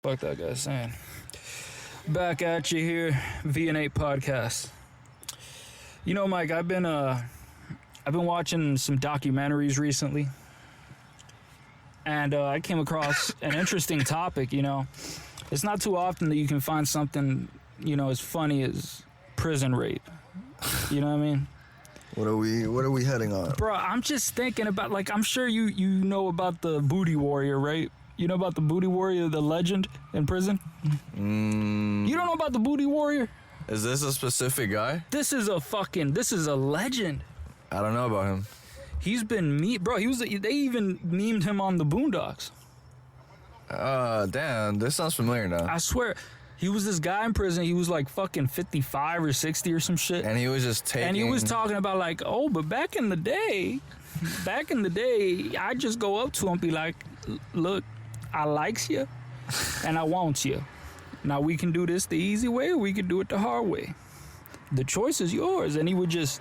Fuck that guy's saying. Back at you here, V&A podcast. You know, Mike, I've been watching some documentaries recently, and I came across an interesting topic. You know, it's not too often that you can find something, you know, as funny as prison rape. You know what I mean? What are we heading on? Bro, I'm just thinking about, like, I'm sure you know about the booty warrior, right? You know about the booty warrior, the legend in prison? You don't know about the booty warrior? Is this a specific guy? This is a legend. I don't know about him. He's been bro, they even memed him on the Boondocks. Damn, this sounds familiar now. I swear, he was this guy in prison. He was like fucking 55 or 60 or some shit. And he was just taking... And he was talking about like, oh, but back in the day, I just go up to him and be like, look, I likes you and I wants you. Now we can do this the easy way or we can do it the hard way. The choice is yours. And he would just,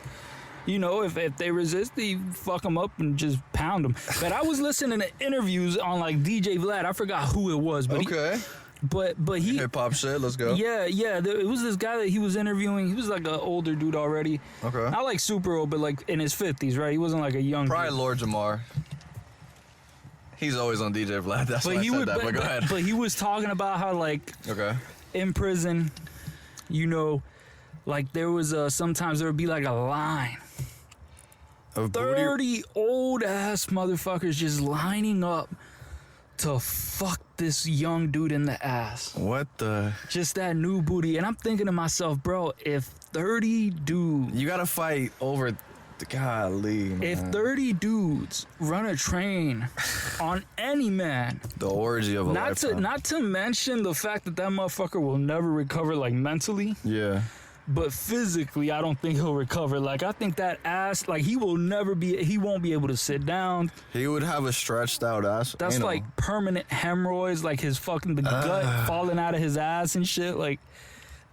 you know, if they resist, he fuck them up and just pound them. But I was listening to interviews on like DJ Vlad. I forgot who it was. But okay. But he... Hip hop shit, let's go. Yeah. It was this guy that he was interviewing. He was like an older dude already. Okay. Not like super old, but like in his 50s, right? He wasn't like a young Probably dude. Lord Jamar. He's always on DJ Vlad. That's why I said that, but go ahead. But he was talking about how, like, okay, in prison, you know, like there was sometimes there would be like a line of 30 old ass motherfuckers just lining up to fuck this young dude in the ass. What the? Just that new booty. And I'm thinking to myself, bro, if 30 dudes... You gotta fight over... Golly, man. If 30 dudes run a train on any man... The orgy of a lifetime. Not to mention the fact that motherfucker will never recover, like, mentally. Yeah. But physically, I don't think he'll recover. Like, I think that ass, like, he won't be able to sit down. He would have a stretched out ass. That's like permanent hemorrhoids, like his fucking, the gut falling out of his ass and shit. Like,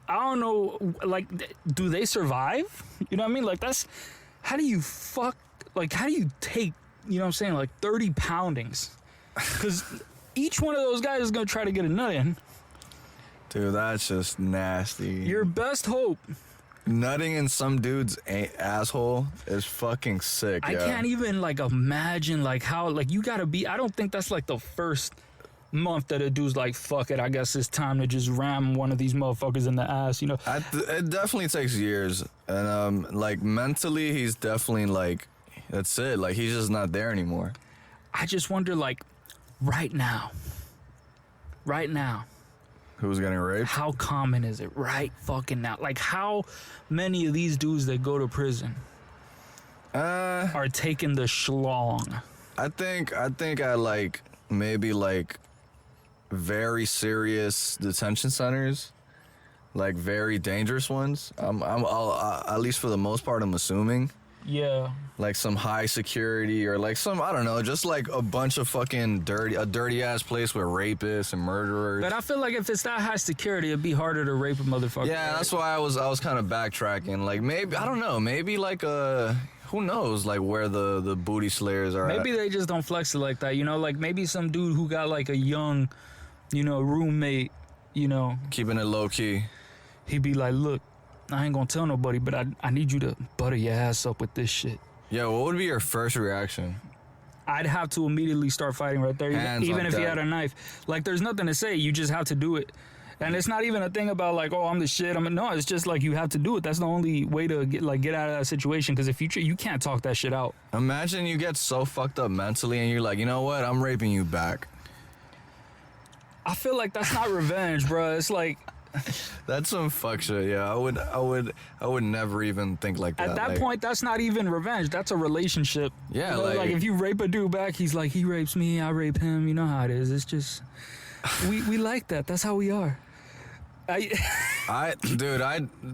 I don't know, like, do they survive? You know what I mean? Like, that's, how do you take, you know what I'm saying, like 30 poundings? Because each one of those guys is going to try to get a nut in. Dude, that's just nasty. Your best hope. Nutting in some dude's asshole is fucking sick. I can't even like imagine like how, like, you gotta be, I don't think that's like the first month that a dude's like, fuck it, I guess it's time to just ram one of these motherfuckers in the ass, you know? It definitely takes years. And like mentally, he's definitely like, that's it. Like, he's just not there anymore. I just wonder, like, right now, who's getting raped? how common is it right fucking now? Like, how many of these dudes that go to prison are taking the schlong? I think I like maybe like very serious detention centers, like very dangerous ones. I'll at least for the most part, I'm assuming. Yeah. Like some high security or like some, I don't know, just like a bunch of fucking dirty ass place with rapists and murderers. But I feel like if it's that high security, it'd be harder to rape a motherfucker. Yeah, right? that's why I was kind of backtracking. Like maybe, I don't know, maybe like who knows, like where the booty slayers are Maybe at. they just don't flex it like that, you know? Like maybe some dude who got like a young, you know, roommate, you know. Keeping it low key. He'd be like, look, I ain't gonna tell nobody, but I need you to butter your ass up with this shit. Yeah, what would be your first reaction? I'd have to immediately start fighting right there, even if he had a knife. Like, there's nothing to say. You just have to do it. And it's not even a thing about, like, oh, I'm the shit. No, it's just, like, you have to do it. That's the only way to get out of that situation, because if you can't talk that shit out. Imagine you get so fucked up mentally and you're like, you know what? I'm raping you back. I feel like that's not revenge, bro. It's like... That's some fuck shit. Yeah, I would never even think like that. At that like, point, that's not even revenge. That's a relationship. Yeah, you know, like if you rape a dude back, he's like, he rapes me, I rape him. You know how it is. It's just we like that. That's how we are. Dude,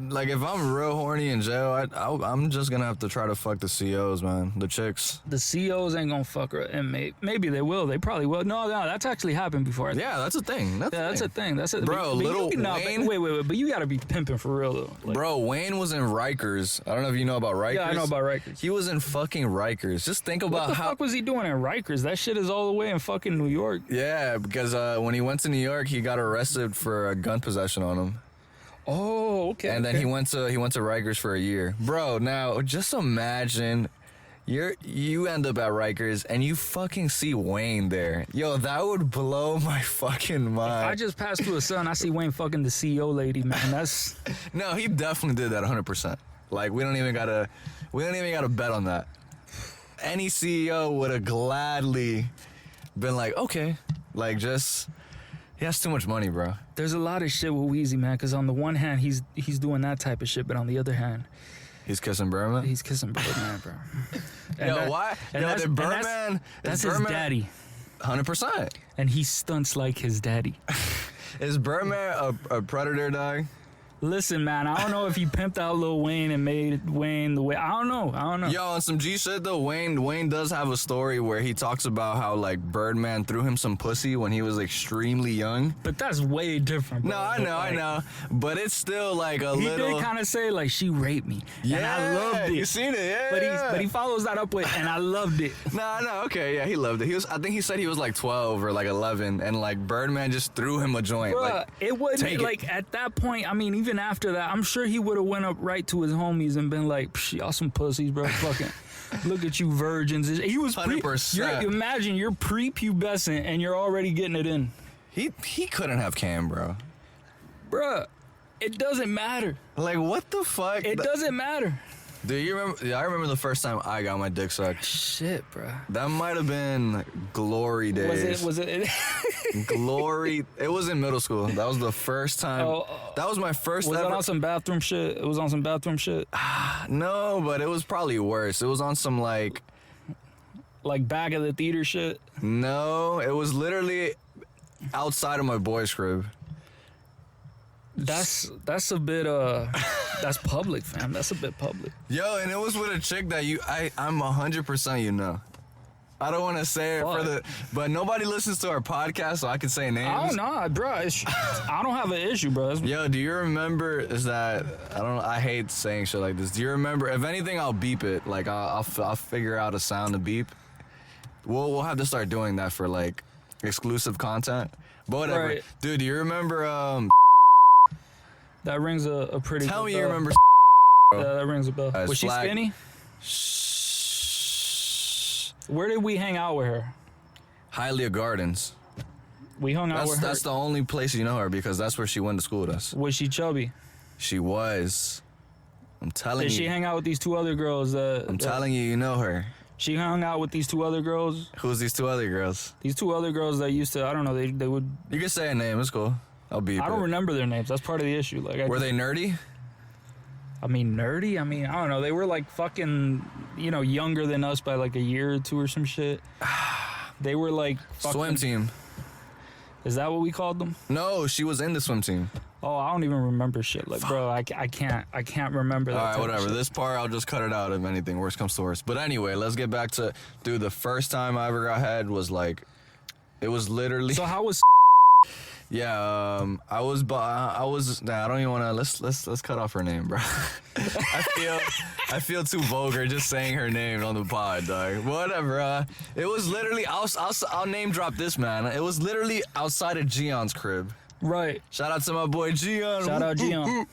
like if I'm real horny in jail, I'm just gonna have to try to fuck the COs, man, the chicks. The COs ain't gonna fuck her inmate. Maybe they will. They probably will. No, that's actually happened before. Yeah, that's a thing. That's a thing. That's a bro. Little Wayne. Wait. But you gotta be pimping for real though. Like, bro, Wayne was in Rikers. I don't know if you know about Rikers. Yeah, I know about Rikers. He was in fucking Rikers. Just think about what the fuck was he doing in Rikers? That shit is all the way in fucking New York. Yeah, because when he went to New York, he got arrested for a gun possession on him. Oh, okay. And then he went to Rikers for a year. Bro, now just imagine you end up at Rikers and you fucking see Wayne there. Yo, that would blow my fucking mind. If I just passed through a cell and I see Wayne fucking the CEO lady, man. That's no, he definitely did that 100%. Like we don't even gotta bet on that. Any CEO would have gladly been like, okay, like just. He has too much money, bro. There's a lot of shit with Weezy, man, because on the one hand, he's doing that type of shit, but on the other hand... He's kissing Birdman? He's kissing Birdman, bro. Why? Yo, the Birdman... That's his daddy. 100%. And he stunts like his daddy. Is Birdman a predator, dog? Listen, man, I don't know if he pimped out Lil Wayne and made Wayne the way. I don't know. Yo, on some G shit though, Wayne does have a story where he talks about how like Birdman threw him some pussy when he was extremely young. But that's way different, bro. No, I know. But it's still like a he little. He did kind of say like she raped me. Yeah, and I loved it. You seen it? Yeah. But he follows that up with and I loved it. No, okay, yeah, he loved it. I think he said he was like 12 or like 11, and like Birdman just threw him a joint. Bruh, like, it wasn't like at that point. I mean, even after that, I'm sure he would have went up right to his homies and been like, y'all some pussies, bro. Fucking look at you virgins. He was 100%. Imagine you're pre-pubescent and you're already getting it in. He couldn't have cam, bro. Bruh, it doesn't matter. Like, what the fuck? It doesn't matter. Do you remember? Yeah, I remember the first time I got my dick sucked. Shit, bro. That might have been glory days. Was it? Glory. It was in middle school. That was the first time. That was my first. Was ever. it on some bathroom shit? It was on some bathroom shit. No, but it was probably worse. It was on some like back of the theater shit. No, it was literally outside of my boy's crib. That's a bit that's public, fam. That's a bit public. Yo, and it was with a chick that I'm 100% you know. I don't want to say it but nobody listens to our podcast, so I can say names. Oh no, bro. I don't have an issue, bro. Yo, do you remember? I hate saying shit like this. Do you remember? If anything, I'll beep it. Like I'll figure out a sound to beep. We'll have to start doing that for like exclusive content. But whatever, right. Dude. Do you remember? That rings a pretty. Tell good me bell. you remember. Yeah, that rings a bell. Was she skinny? Where did we hang out with her? Hialeah Gardens. We hung out with her. That's the only place you know her because that's where she went to school with us. Was she chubby? She was. I'm telling you. Did she hang out with these two other girls? I'm telling you, you know her. She hung out with these two other girls? Who's these two other girls? These two other girls that used to, I don't know, they would... You can say a name, it's cool. I'll beep it. I don't remember their names. That's part of the issue. Like, Were they nerdy? I mean, nerdy? I mean, I don't know. They were like fucking, younger than us by like a year or two or some shit. They were like fucking... Swim team. Is that what we called them? No, she was in the swim team. Oh, I don't even remember shit. Like, bro, I can't remember that. All right, whatever. This part, I'll just cut it out if anything. Worst comes to worst. But anyway, let's get back to... Dude, the first time I ever got head was like... It was literally... So how was... Yeah, I was. Nah, I don't even want to. Let's cut off her name, bro. I feel too vulgar just saying her name on the pod, dog. Whatever. It was literally. I'll name drop this, man. It was literally outside of Gion's crib. Right. Shout out to my boy Gion. Shout out Gion.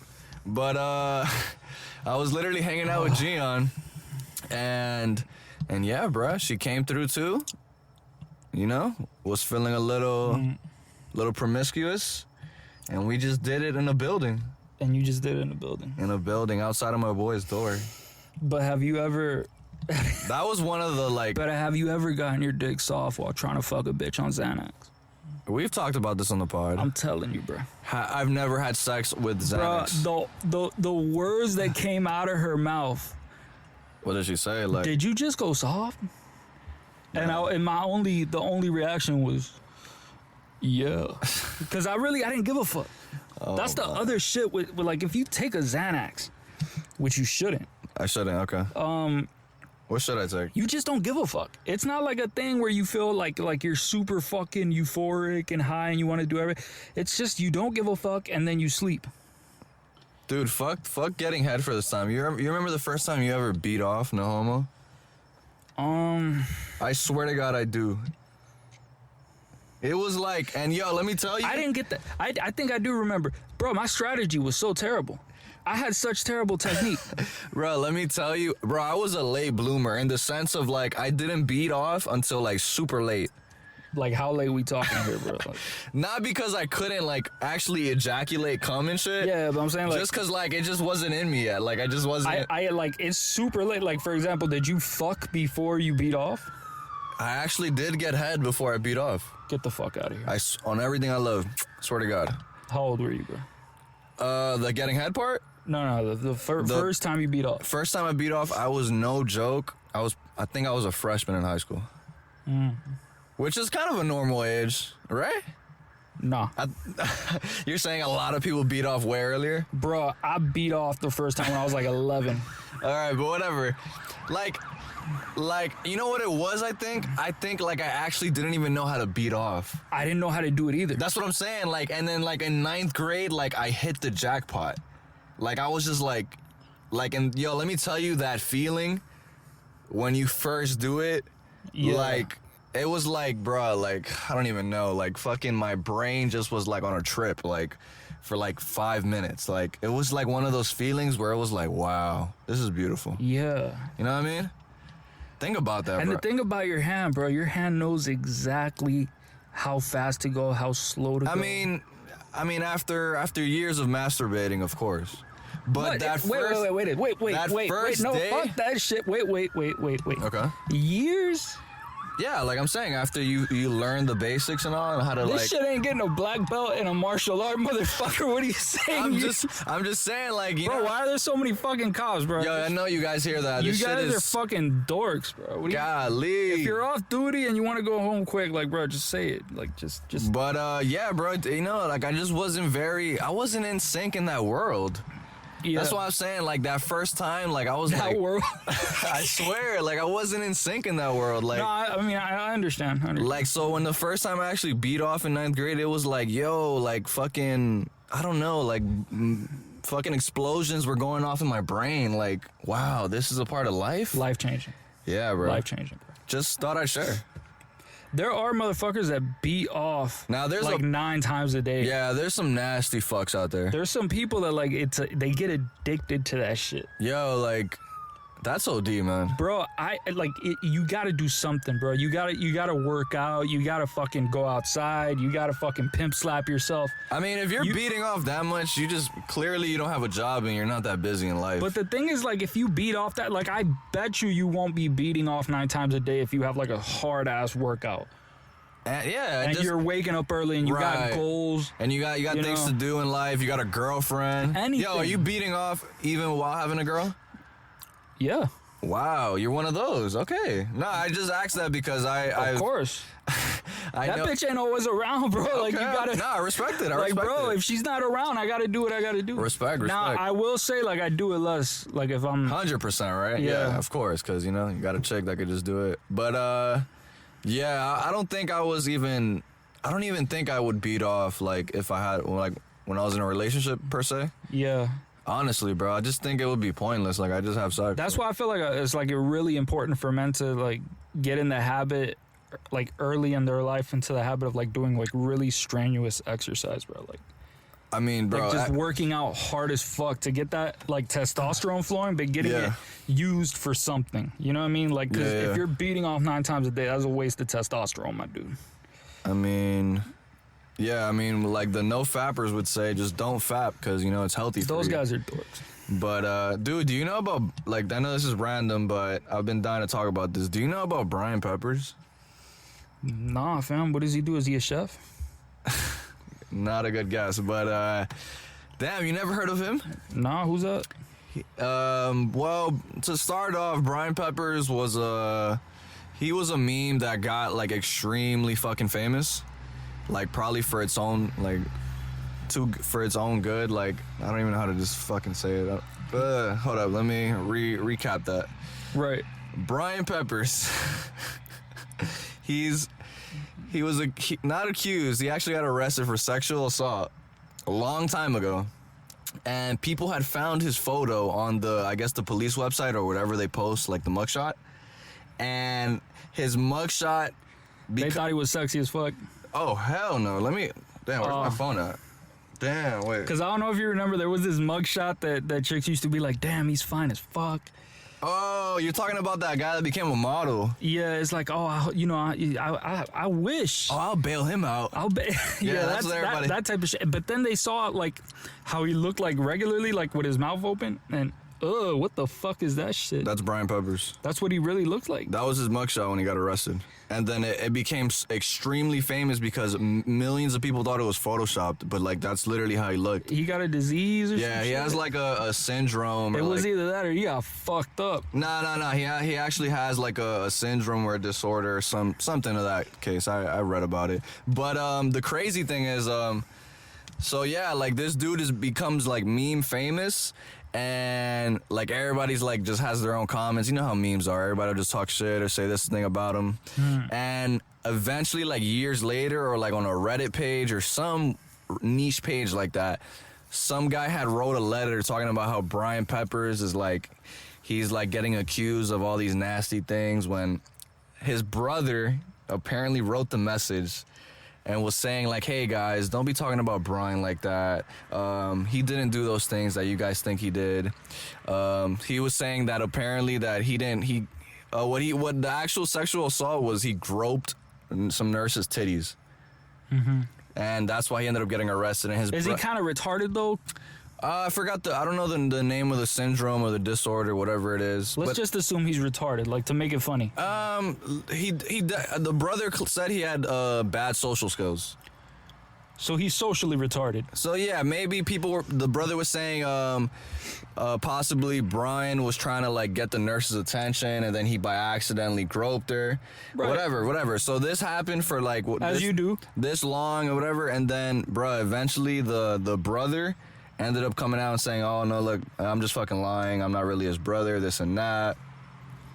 But I was literally hanging out with Gion, and yeah, bro, she came through too. Was feeling a little promiscuous, and we just did it in a building. And you just did it in a building? In a building outside of my boy's door. But have you ever... That was one of the, like... But have you ever gotten your dick soft while trying to fuck a bitch on Xanax? We've talked about this on the pod. I'm telling you, bro. I've never had sex with Xanax. Bro, the words that came out of her mouth... What did she say? Like, did you just go soft? No. And the only reaction was... Yeah. Because I didn't give a fuck. That's the other shit with like if you take a Xanax, which you shouldn't. I shouldn't. Okay. What should I take? You just don't give a fuck. It's not like a thing where you feel like you're super fucking euphoric and high and you want to do everything. It's just you don't give a fuck and then you sleep. Dude, fuck getting head for this time. You remember the first time you ever beat off? No homo. I swear to God, I do. It was like, and yo, let me tell you. I didn't get that. I think I do remember. Bro, my strategy was so terrible. I had such terrible technique. Bro, let me tell you. Bro, I was a late bloomer in the sense of like, I didn't beat off until like super late. Like, how late we talking here, bro? Like, not because I couldn't like actually ejaculate cum and shit. yeah, but I'm saying like. Just cause like, it just wasn't in me yet. Like, I just wasn't. I like, it's super late. Like, for example, did you fuck before you beat off? I actually did get head before I beat off. Get the fuck out of here. On everything I love. Swear to God. How old were you, bro? The getting head part? No, the first time you beat off. First time I beat off, I was no joke. I think I was a freshman in high school. Which is kind of a normal age, right? Nah. You're saying a lot of people beat off way earlier? Bro, I beat off the first time when I was like 11. All right, but whatever. Like, you know what it was, I think? I think, like, I actually didn't even know how to beat off. I didn't know how to do it either. That's what I'm saying. Like, and then, like, in 9th grade, like, I hit the jackpot. Like, I was just, like, and, yo, let me tell you that feeling when you first do it. Yeah. Like, it was like, bro, like, I don't even know. Like, fucking my brain just was, like, on a trip, like, for, like, 5 minutes. Like, it was, like, one of those feelings where it was like, wow, this is beautiful. Yeah. You know what I mean? Think about that, and bro. the thing about your hand, bro, your hand knows exactly how fast to go, how slow to go. I mean, after years of masturbating, of course. But that first... Wait. No, day, fuck that shit. Wait. Okay. Years? Yeah, like I'm saying, after you learn the basics and all, and how to This like... shit ain't getting a black belt in a martial art, motherfucker. What are you saying? I'm just saying, like, you bro, know... why are there so many fucking cops, bro? Yo, I know you guys hear that. You This guys shit are is... fucking dorks, bro. What Golly. if you're off duty and you want to go home quick, like, bro, just say it. Like, just... But, yeah, bro, you know, like, I wasn't in sync in that world. Yeah. That's why I'm saying, like, that first time, like, I was that like... world? I swear, like, I wasn't in sync in that world. Like, no, I mean, I understand. Like, so when the first time I actually beat off in 9th grade, it was like, yo, like, fucking, I don't know, like, fucking explosions were going off in my brain. Like, wow, this is a part of life? Life-changing. Yeah, bro. Life-changing, bro. Just thought I'd share. There are motherfuckers that beat off now, there's like 9 times a day. Yeah, there's some nasty fucks out there. There's some people that like they get addicted to that shit. Yo, like, that's OD, man. Bro, you gotta do something, bro. You gotta work out. You gotta fucking go outside. You gotta fucking pimp slap yourself. I mean, if you're beating off that much, you don't have a job and you're not that busy in life. But the thing is, like, if you beat off that, like, I bet you won't be beating off 9 times a day if you have like a hard ass workout. And you're waking up early and you got goals. And you got things to do in life. You got a girlfriend. Anything. Yo, are you beating off even while having a girl? Yeah. Wow, you're one of those. Okay. No, I just asked that because Of course. That bitch ain't always around, bro. Okay. Like, you gotta... No, I respect it. I respect bro, it. if she's not around, I gotta do what I gotta do. Respect. Now, I will say, like, I do it less. Like, if I'm... 100%, right? Yeah, of course, because, you know, you got a chick that could just do it. But, yeah, I don't even think I would beat off, like, if I had, like, when I was in a relationship, per se. Yeah. Honestly, bro, I just think it would be pointless. Like, I just have sex. That's why I feel like it's like really important for men to like get in the habit, like early in their life, into the habit of like doing like really strenuous exercise, bro. Like, I mean, bro, like just working out hard as fuck to get that like testosterone flowing, but getting it used for something. You know what I mean? Like, cause if you're beating off 9 times a day, that's a waste of testosterone, my dude. I mean. Yeah, I mean, like the no fappers would say, just don't fap because, you know, it's healthy for you. Those guys are dorks. But, dude, do you know about, like, I know this is random, but I've been dying to talk about this. Do you know about Brian Peppers? Nah, fam. What does he do? Is he a chef? Not a good guess, but, damn, you never heard of him? Nah, who's that? Well, to start off, Brian Peppers was a meme that got, like, extremely fucking famous. Like, probably for its own, like, for its own good. Like, I don't even know how to just fucking say it. Hold up, let me recap that. Right. Brian Peppers. He was not accused. He actually got arrested for sexual assault a long time ago. And people had found his photo on I guess the police website or whatever they post, like the mugshot. And his mugshot... They thought he was sexy as fuck. Oh, hell no. Damn, where's my phone at? Damn, wait. Because I don't know if you remember, there was this mugshot that chicks used to be like, damn, he's fine as fuck. Oh, you're talking about that guy that became a model. Yeah, it's like, I wish. Oh, I'll bail him out. Yeah, that's what everybody... that type of shit. But then they saw like how he looked like regularly, like with his mouth open, and what the fuck is that shit? That's Brian Peppers. That's what he really looked like. That was his mugshot when he got arrested. And then it became extremely famous because millions of people thought it was photoshopped, but like that's literally how he looked. He got a disease or something? Yeah, he has like a syndrome. It was either that or he got fucked up. No. He actually has like a syndrome or a disorder or something of that case. I read about it. But the crazy thing is, so yeah, like this dude becomes like meme famous. And like everybody's like just has their own comments. You know how memes are. Everybody will just talk shit or say this thing about him. And eventually, like years later, or like on a Reddit page or some niche page like that, some guy had wrote a letter talking about how Brian Peppers is like, he's like getting accused of all these nasty things when his brother apparently wrote the message and was saying like, hey guys, don't be talking about Brian like that. He didn't do those things that you guys think he did. He was saying that apparently that what the actual sexual assault was, he groped some nurse's titties. Mm-hmm. And that's why he ended up getting arrested. And is he kind of retarded though? I forgot I don't know the name of the syndrome or the disorder, whatever it is. Let's just assume he's retarded, like to make it funny. The brother said he had bad social skills. So he's socially retarded. So yeah, maybe the brother was saying possibly Brian was trying to like get the nurse's attention and then he by accidentally groped her. Right. Whatever. So this happened for like you do this long or whatever, and then eventually the brother ended up coming out and saying, oh, no, look, I'm just fucking lying. I'm not really his brother, this and that.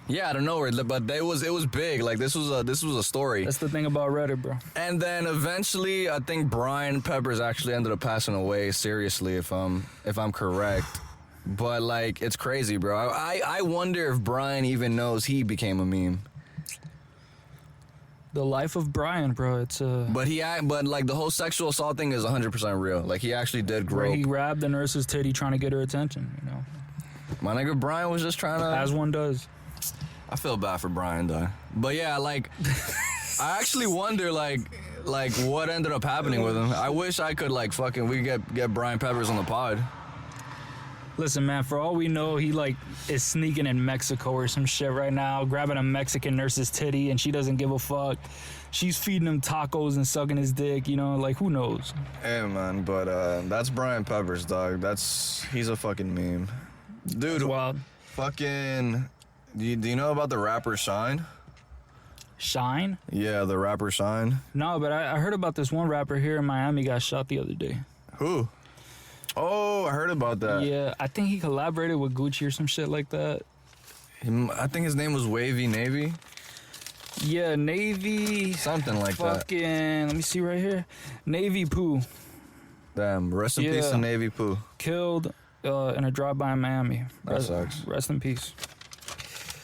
Yeah, I don't know, but it was big. Like, this was a story. That's the thing about Reddit, bro. And then eventually, I think Brian Peppers actually ended up passing away, seriously, if I'm correct. But, like, it's crazy, bro. I wonder if Brian even knows he became a meme. The life of Brian, bro. It's But like the whole sexual assault thing is 100% real. Like he actually did grope. He grabbed the nurse's titty trying to get her attention. You know. My nigga Brian was just trying to. As one does. I feel bad for Brian though. But yeah, like I actually wonder like what ended up happening with him. I wish I could like we get Brian Peppers on the pod. Listen, man, for all we know, he, like, is sneaking in Mexico or some shit right now, grabbing a Mexican nurse's titty, and she doesn't give a fuck. She's feeding him tacos and sucking his dick, you know? Like, who knows? Hey, man, but that's Brian Peppers, dog. He's a fucking meme. Dude, that's wild. Fucking... Do you know about the rapper Shine? Shine? Yeah, the rapper Shine. No, but I heard about this one rapper here in Miami got shot the other day. Who? Oh, I heard about that. Yeah, I think he collaborated with Gucci or some shit like that. I think his name was Wavy Navy. Yeah, Navy. Something like that. Fucking, let me see right here. Navy Poo. Damn, rest in peace to Navy Poo. Killed in a drive-by in Miami. That sucks. Rest in peace.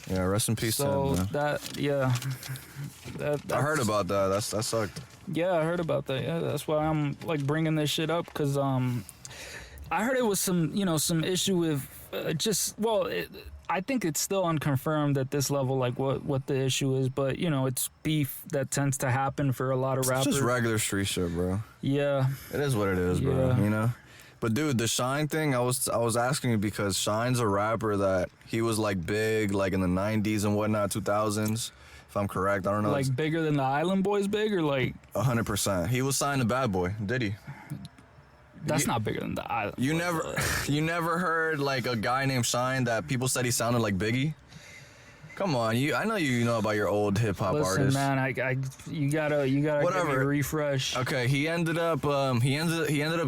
Yeah, rest in peace to him, man. I heard about that. That sucked. Yeah, I heard about that. Yeah, that's why I'm like bringing this shit up because I heard it was some issue with I think it's still unconfirmed at this level, like what the issue is, but it's beef that tends to happen for a lot of rappers. It's just regular street shit, bro. Yeah, it is what it is, bro. You know. But dude, the Shine thing, I was asking you because Shine's a rapper that he was like big, like in the '90s and whatnot, 2000s. If I'm correct, I don't know. Like bigger than the Island Boys, big or like 100%. He was signed to Bad Boy, did he? That's not bigger than the Island. You never heard like a guy named Shine that people said he sounded like Biggie? Come on, I know you know about your old hip hop Listen, artists. man, you gotta give me a refresh. Okay, he ended up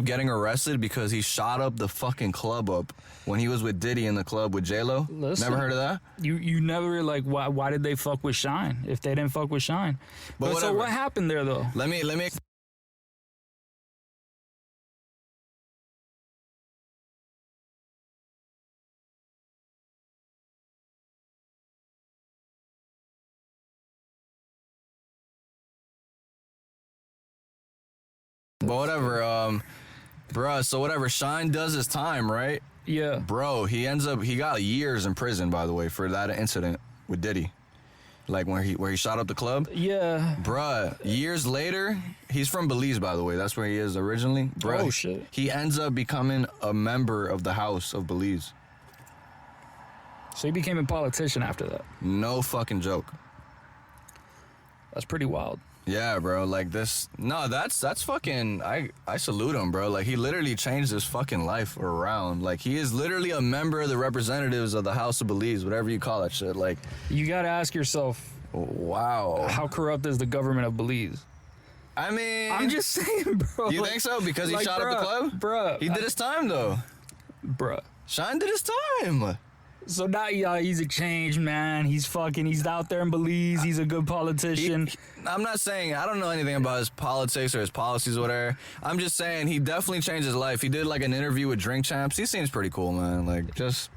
getting arrested because he shot up the fucking club up when he was with Diddy in the club with J-Lo. Listen, never heard of that? You never like why did they fuck with Shine if they didn't fuck with Shine? But so what happened there though? Let me. But whatever, bruh, so whatever, Shine does his time, right? Yeah. Bro, he got years in prison, by the way, for that incident with Diddy. Like where he shot up the club? Yeah. Bruh, years later, he's from Belize, by the way. That's where he is originally. Bruh, oh, shit. He ends up becoming a member of the House of Belize. So he became a politician after that. No fucking joke. That's pretty wild. Yeah, bro, like this. No, that's fucking. I salute him, bro. Like he literally changed his fucking life around. Like he is literally a member of the representatives of the House of Belize, whatever you call that shit. Like, you gotta ask yourself, wow, how corrupt is the government of Belize? I mean, I'm just saying, bro. You think so? Because he shot up the club, bro. He did his time though, bro. Shine did his time. So now, he's a changed man. He's out there in Belize. He's a good politician. I'm not saying, I don't know anything about his politics or his policies or whatever. I'm just saying he definitely changed his life. He did like an interview with Drink Champs. He seems pretty cool, man. Like just,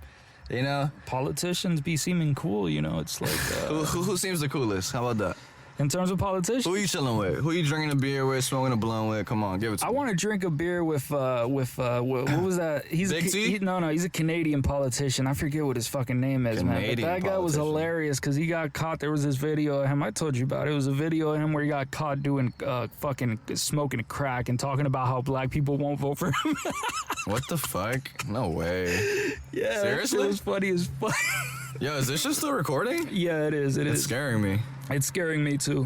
you know. Politicians be seeming cool, you know. It's like. Who seems the coolest? How about that? In terms of politicians? Who you chilling with? Who you drinking a beer with, smoking a blunt with? Come on, give it to me. I want to drink a beer with what was that? He's Big T? No, he's a Canadian politician. I forget what his fucking name is, man. But that guy was hilarious because he got caught. There was this video of him. I told you about it. It was a video of him where he got caught doing fucking smoking crack and talking about how black people won't vote for him. What the fuck? No way. Yeah, seriously? It was funny as fuck. Yo, is this just still recording? Yeah, it is. It's scaring me. It's scaring me too.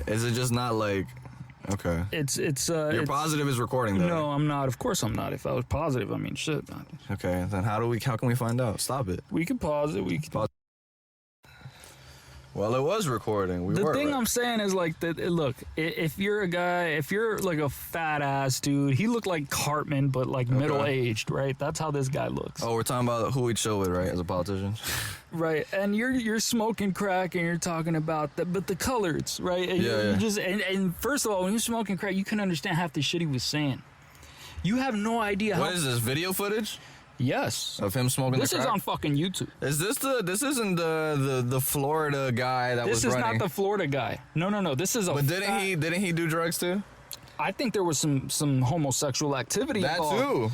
Is it just not like, okay? You're positive it's recording though? No, I'm not. Of course I'm not. If I was positive, I mean, shit. Okay, then how can we find out? Stop it. We can pause it. We can pause. Well, it was recording. The thing I'm saying is like that. Look, if you're a guy, if you're like a fat ass dude, he looked like Cartman, but like middle aged, right? That's how this guy looks. Oh, we're talking about who we chill with, right? As a politician. Right, and you're smoking crack and you're talking about but the colors, right? And yeah. You just and first of all, when you're smoking crack, you couldn't understand half the shit he was saying. You have no idea. What is this video footage? Yes. Of him smoking this the crack? This is on fucking YouTube. This isn't the Florida guy that was running? This is not the Florida guy. No. This is a. But didn't he do drugs too? I think there was some homosexual activity that involved. Too.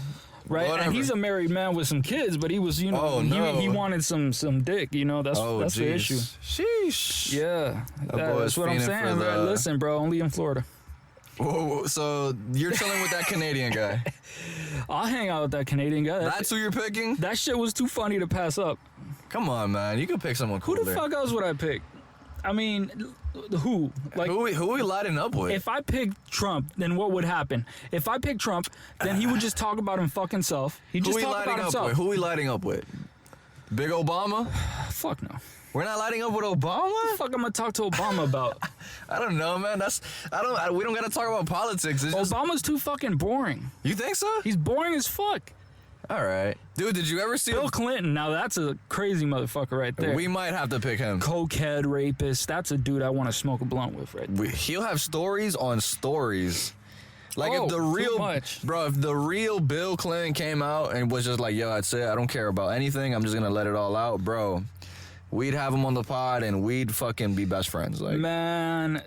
Right, Whatever. And he's a married man with some kids, but he was, he wanted some dick, you know. That's the issue. Sheesh. Yeah, that's what I'm saying. Listen, bro, only in Florida. Whoa, so you're chilling with that Canadian guy? I'll hang out with that Canadian guy. That's who you're picking? That shit was too funny to pass up. Come on, man. You could pick someone cooler. Who the fuck else would I pick? I mean, who? Like who we lighting up with? If I picked Trump, then what would happen? If I picked Trump, then he would just talk about him fucking self. He'd just talk about himself. Who we lighting up with? Big Obama? Fuck no. We're not lighting up with Obama? What the fuck I'm gonna talk to Obama about? I don't know, man. We don't gotta talk about politics. Obama's too fucking boring. You think so? He's boring as fuck. All right. Dude, did you ever see Bill Clinton? Now that's a crazy motherfucker right there. We might have to pick him. Cokehead rapist. That's a dude I want to smoke a blunt with right there. He'll have stories on stories. Like if the real Bill Clinton came out and was just like, yo, that's it. I don't care about anything. I'm just going to let it all out, bro. We'd have him on the pod and we'd fucking be best friends. Like, man,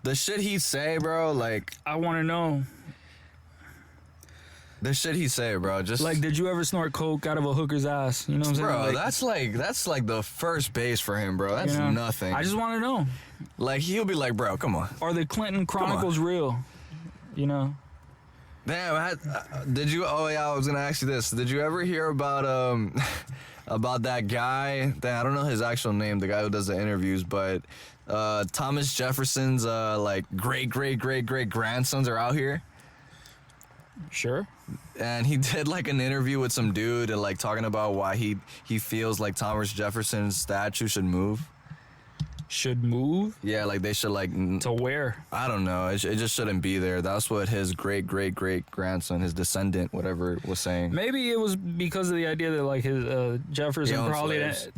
the shit he'd say, bro, like, I want to know. The shit he say, bro, just like, did you ever snort coke out of a hooker's ass? You know what I'm saying? Bro, that's like the first base for him, bro. That's nothing. I just want to know. Like, he'll be like, bro, come on. Are the Clinton Chronicles real? You know? Damn, did you? Oh yeah, I was gonna ask you this. Did you ever hear about about that guy? I don't know his actual name. The guy who does the interviews, but Thomas Jefferson's like great grandsons are out here. Sure. And he did like an interview with some dude and like talking about why he feels like Thomas Jefferson's statue should move. Should move? Yeah, like they should like To where? I don't know. It just shouldn't be there. That's what his great grandson, his descendant, whatever, was saying. Maybe it was because of the idea that like his Jefferson owned probably slaves. didn't.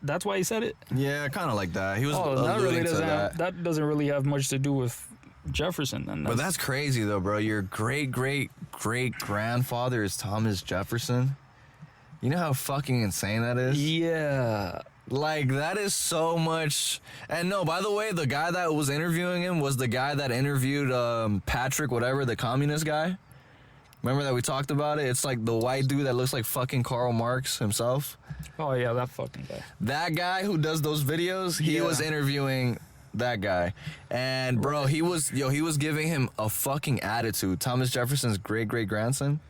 That's why he said it. Yeah, kind of like that. He was Oh, that alluding really to doesn't. that. That doesn't really have much to do with Jefferson. Then. But that's crazy though, bro. Your great grandfather is Thomas Jefferson. You know how fucking insane that is? Yeah. Like, that is so much. And no, by the way, the guy that was interviewing him was the guy that interviewed Patrick, whatever, the communist guy. Remember that we talked about it? It's like the white dude that looks like fucking Karl Marx himself. Oh yeah, that fucking guy. That guy who does those videos, he Yeah. was interviewing that guy. And bro, he was giving him a fucking attitude. Thomas Jefferson's great grandson.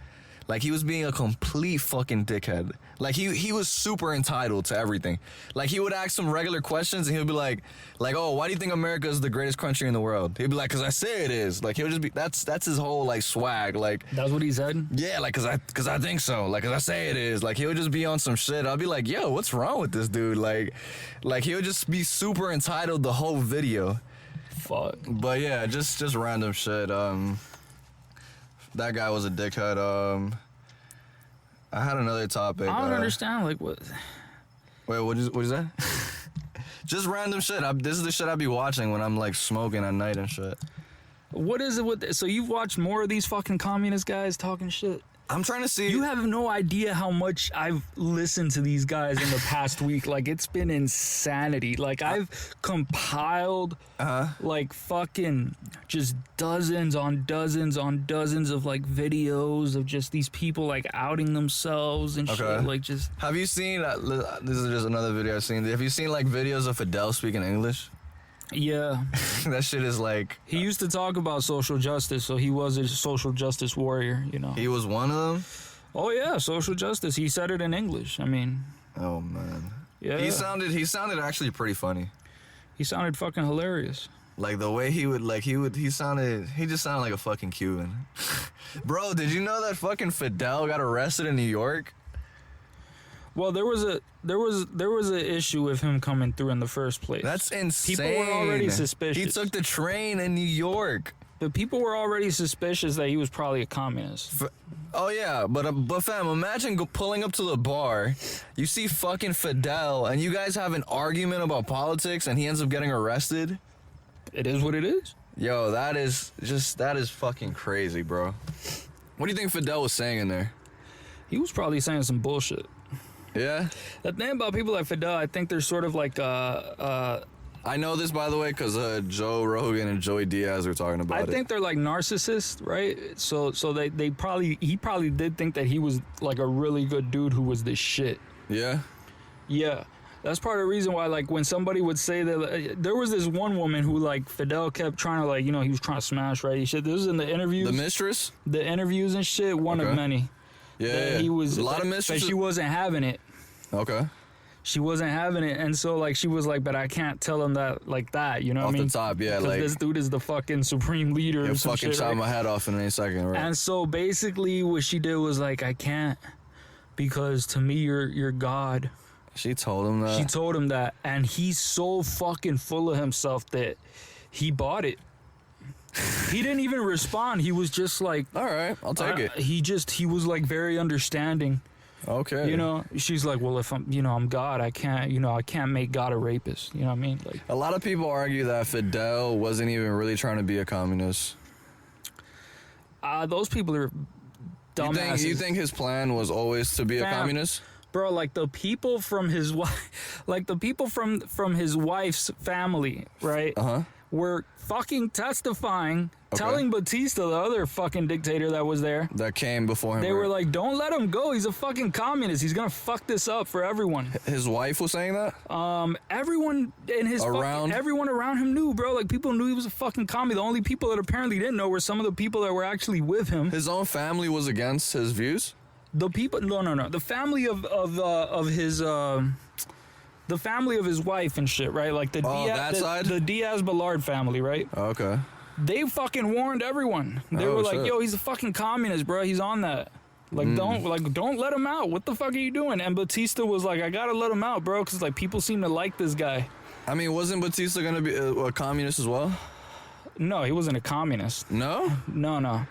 Like, he was being a complete fucking dickhead. Like, he was super entitled to everything. Like, he would ask some regular questions and he'll be like, oh, why do you think America is the greatest country in the world? He'd be like, because I say it is. Like, he'll just be, that's his whole, like, swag. Like, That's what he said. yeah, like, cause I think so. Like, cause I say it is. Like, he'll just be on some shit. I'll be like, yo, what's wrong with this dude? Like he'll just be super entitled the whole video. Fuck. But yeah, just random shit. That guy was a dickhead. I had another topic. I don't understand. Like what? Wait, what is that? Just random shit. This is the shit I be watching when I'm like smoking at night and shit. What is it with? So you've watched more of these fucking communist guys talking shit? I'm trying to see. You have no idea how much I've listened to these guys in the past week. Like, it's been insanity. Like, I've compiled like fucking just dozens on dozens on dozens of like videos of just these people like outing themselves and shit. Like, just Have you seen? This is just another video I've seen. Have you seen like videos of Fidel speaking English? yeah. That shit is like. He used to talk about social justice, so he was a social justice warrior, you know. He was one of them. Oh yeah, social justice. He said it in English. I mean, Oh man. yeah. He sounded actually pretty funny. He sounded fucking hilarious. Like the way he just sounded like a fucking Cuban. Bro, did you know that fucking Fidel got arrested in New York? Well, there was an issue with him coming through in the first place. That's insane. People were already suspicious. He took the train in New York. But people were already suspicious that he was probably a communist. Oh yeah, but fam, imagine pulling up to the bar, you see fucking Fidel, and you guys have an argument about politics, and he ends up getting arrested. It is what it is. Yo, that is fucking crazy, bro. What do you think Fidel was saying in there? He was probably saying some bullshit. Yeah? The thing about people like Fidel, I think they're sort of like I know this, by the way, because Joe Rogan and Joey Diaz were talking about it. I think they're like narcissists, right? So he probably did think that he was like a really good dude who was this shit. Yeah? Yeah. That's part of the reason why, like, when somebody would say that, there was this one woman who, like, Fidel kept trying to, like, you know, he was trying to smash, right? This is in the interviews. The mistress? The interviews and shit, one of many. Yeah. He was, a lot of but mistresses. she wasn't having it. Okay. She wasn't having it, and so, like, she was like, but I can't tell him that like that, you know what I mean? Off the top, yeah, because like, this dude is the fucking supreme leader he'll or some fucking shit, chop right? my head off in any second, right? And so, basically, what she did was, like, I can't, because to me, you're God. She told him that. She told him that, and he's so fucking full of himself that he bought it. He didn't even respond. He was just like, all right, I'll take it. He was like very understanding. Okay. You know, she's like, well, if I'm God, I can't make God a rapist. You know what I mean? Like, a lot of people argue that Fidel wasn't even really trying to be a communist. Those people are dumbasses. You think his plan was always to be a communist? Bro, like the people from his wife, like the people from his wife's family, right? Were fucking testifying, telling Batista, the other fucking dictator that was there, that came before him. They were like, don't let him go. He's a fucking communist. He's gonna fuck this up for everyone. His wife was saying that? Everyone in his everyone around him knew, bro. Like, people knew he was a fucking commie. The only people that apparently didn't know were some of the people that were actually with him. His own family was against his views? The people, no. The family of his, the family of his wife and shit, right? Like the that side? the Diaz-Balart family, right? Okay. They fucking warned everyone. They were like, shit. yo, he's a fucking communist, bro. He's on that. Like, don't let him out. What the fuck are you doing? And Batista was like, I gotta let him out, bro, because, like, people seem to like this guy. I mean, wasn't Batista gonna be a communist as well? No, he wasn't a communist. No? No.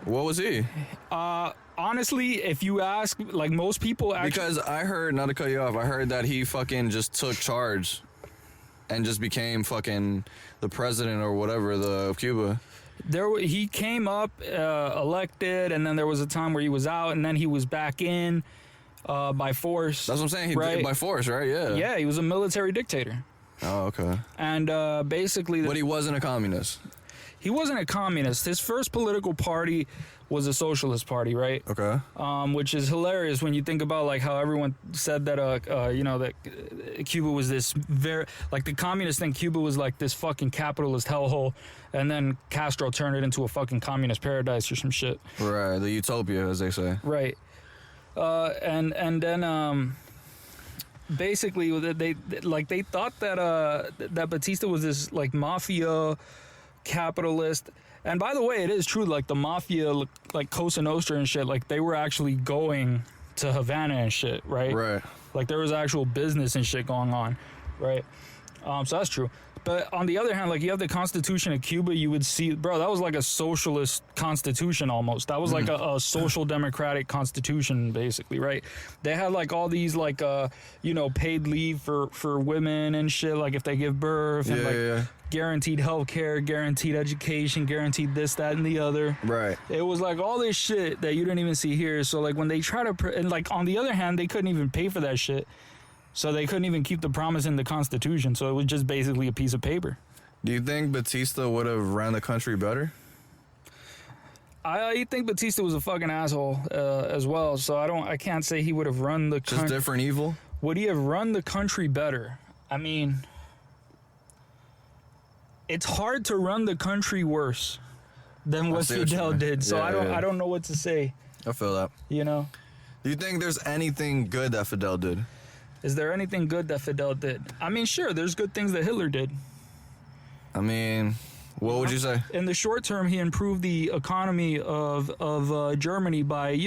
What was he? Honestly, if you ask, like, most people actually... Because I heard, not to cut you off, I heard that he fucking just took charge and just became fucking the president or whatever of Cuba. He came up, elected, and then there was a time where he was out, and then he was back in by force. That's what I'm saying. He right? did by force, right? Yeah. Yeah, he was a military dictator. Oh, okay. And basically... But he wasn't a communist. He wasn't a communist. His first political party was a socialist party, right? Okay. Which is hilarious when you think about, like, how everyone said that, that Cuba was this like, the communists think Cuba was like this fucking capitalist hellhole, and then Castro turned it into a fucking communist paradise or some shit. Right, the utopia, as they say. Right. And then basically they thought that Batista was this, like, mafia capitalist. And by the way, it is true, like, the mafia, like Cosa Nostra and shit, like, they were actually going to Havana and shit, right? Right. Like, there was actual business and shit going on, right? So that's true. But on the other hand, like, you have the Constitution of Cuba, you would see, bro, that was like a socialist constitution almost. That was like a social democratic constitution, basically, right? They had, like, all these, like, paid leave for women and shit, like, if they give birth, and guaranteed health care, guaranteed education, guaranteed this, that, and the other. Right. It was like all this shit that you didn't even see here. So, like, when they try to, and, like, on the other hand, they couldn't even pay for that shit. So they couldn't even keep the promise in the Constitution. So it was just basically a piece of paper. Do you think Batista would have ran the country better? I think Batista was a fucking asshole as well. So I can't say he would have run the country. Just different evil? Would he have run the country better? I mean, it's hard to run the country worse than what Fidel did. So I don't know what to say. I feel that. You know? Do you think there's anything good that Fidel did? Is there anything good that Fidel did? I mean, sure, there's good things that Hitler did. I mean, what would you say? In the short term, he improved the economy of Germany by,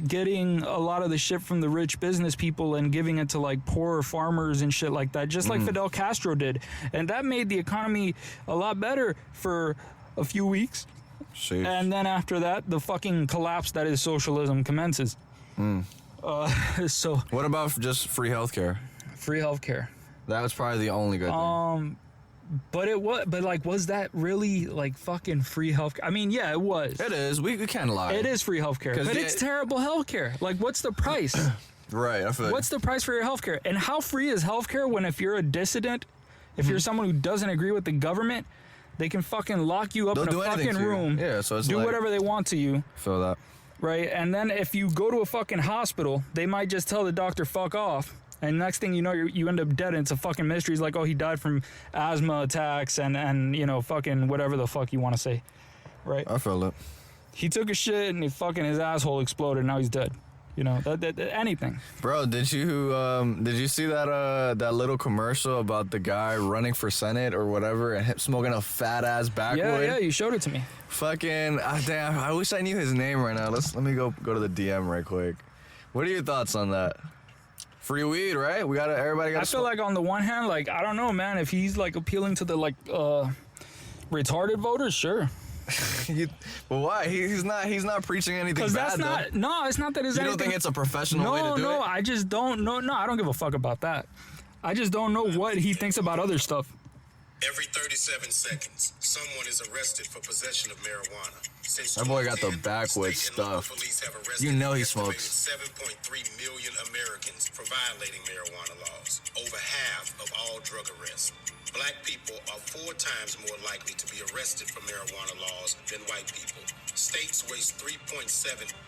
getting a lot of the shit from the rich business people and giving it to, like, poorer farmers and shit like that, just like Fidel Castro did. And that made the economy a lot better for a few weeks. Sheesh. And then after that, the fucking collapse that is socialism commences. So what about just free healthcare? Free healthcare. That was probably the only good thing. But was that really, like, fucking free healthcare? I mean, yeah, it was. It is. We can't lie. It is free healthcare, but it's terrible healthcare. Like, what's the price? Right. I feel What's the price for your healthcare? And how free is healthcare when, if you're a dissident, if you're someone who doesn't agree with the government, they can fucking lock you up in a fucking room. Yeah, so it's do like, whatever they want to you. Feel that. Right? And then if you go to a fucking hospital, they might just tell the doctor, fuck off. And next thing you know, you end up dead, and it's a fucking mystery. It's like, oh, he died from asthma attacks and fucking whatever the fuck you want to say. Right? I feel it. He took a shit and his asshole exploded, and now he's dead. Anything. Bro, did you see that little commercial about the guy running for Senate or whatever and him smoking a fat ass backwood? Yeah, you showed it to me. Fucking damn! I wish I knew his name right now. Let me go to the DM right quick. What are your thoughts on that? Free weed, right? Everybody got. I feel like on the one hand, like, I don't know, man. If he's, like, appealing to the, like, retarded voters, sure. But why? He's not preaching anything bad. It's not that it's anything. You don't think it's a professional way to do it? No, I just don't know. No, I don't give a fuck about that. I just don't know what he thinks about other stuff. Every 37 seconds, someone is arrested for possession of marijuana. Since that boy got the 2010, backwoods state and local stuff. police have arrested You know he an estimated smokes. 7.3 million Americans for violating marijuana laws. Over half of all drug arrests. Black people are 4 times more likely to be arrested for marijuana laws than white people. States waste $3.7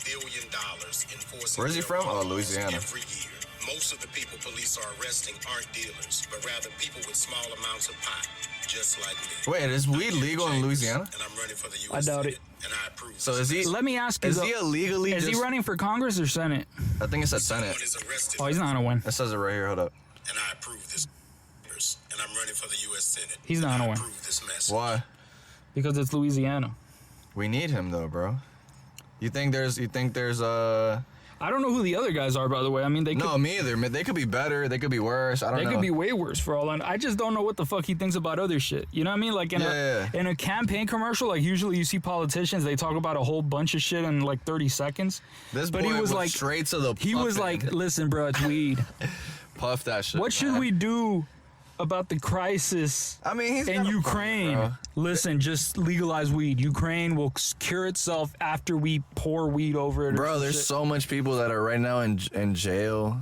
billion enforcing Where's he from? marijuana Oh, Louisiana. laws every year. Most of the people police are arresting aren't dealers, but rather people with small amounts of pot, just like me. Wait, is weed I'm legal in James, Louisiana? And I'm running for the U.S. I doubt Senate, it. And I approve. So is he? Let me ask you, Is he illegally? is he running for Congress or Senate? I think it said Senate. Someone is arrested. Oh, he's not gonna win. It says it right here. Hold up. And I approve this. And I'm running for the U.S. Senate. He's not and gonna I win. approve this message. Why? Because it's Louisiana. We need him though, bro. You think there's I don't know who the other guys are, by the way. I mean, No, me either. They could be better. They could be worse. I don't know. They could be way worse for all I know. I just don't know what the fuck he thinks about other shit. You know what I mean? Like in a campaign commercial, like usually you see politicians, they talk about a whole bunch of shit in like 30 seconds. This but boy he was like straight to the He was like, listen, bro, it's weed. Puff that shit. What should we do about the crisis he's in Ukraine? Point, listen, just legalize weed. Ukraine will cure itself after we pour weed over it. Bro, there's so much people that are right now in jail,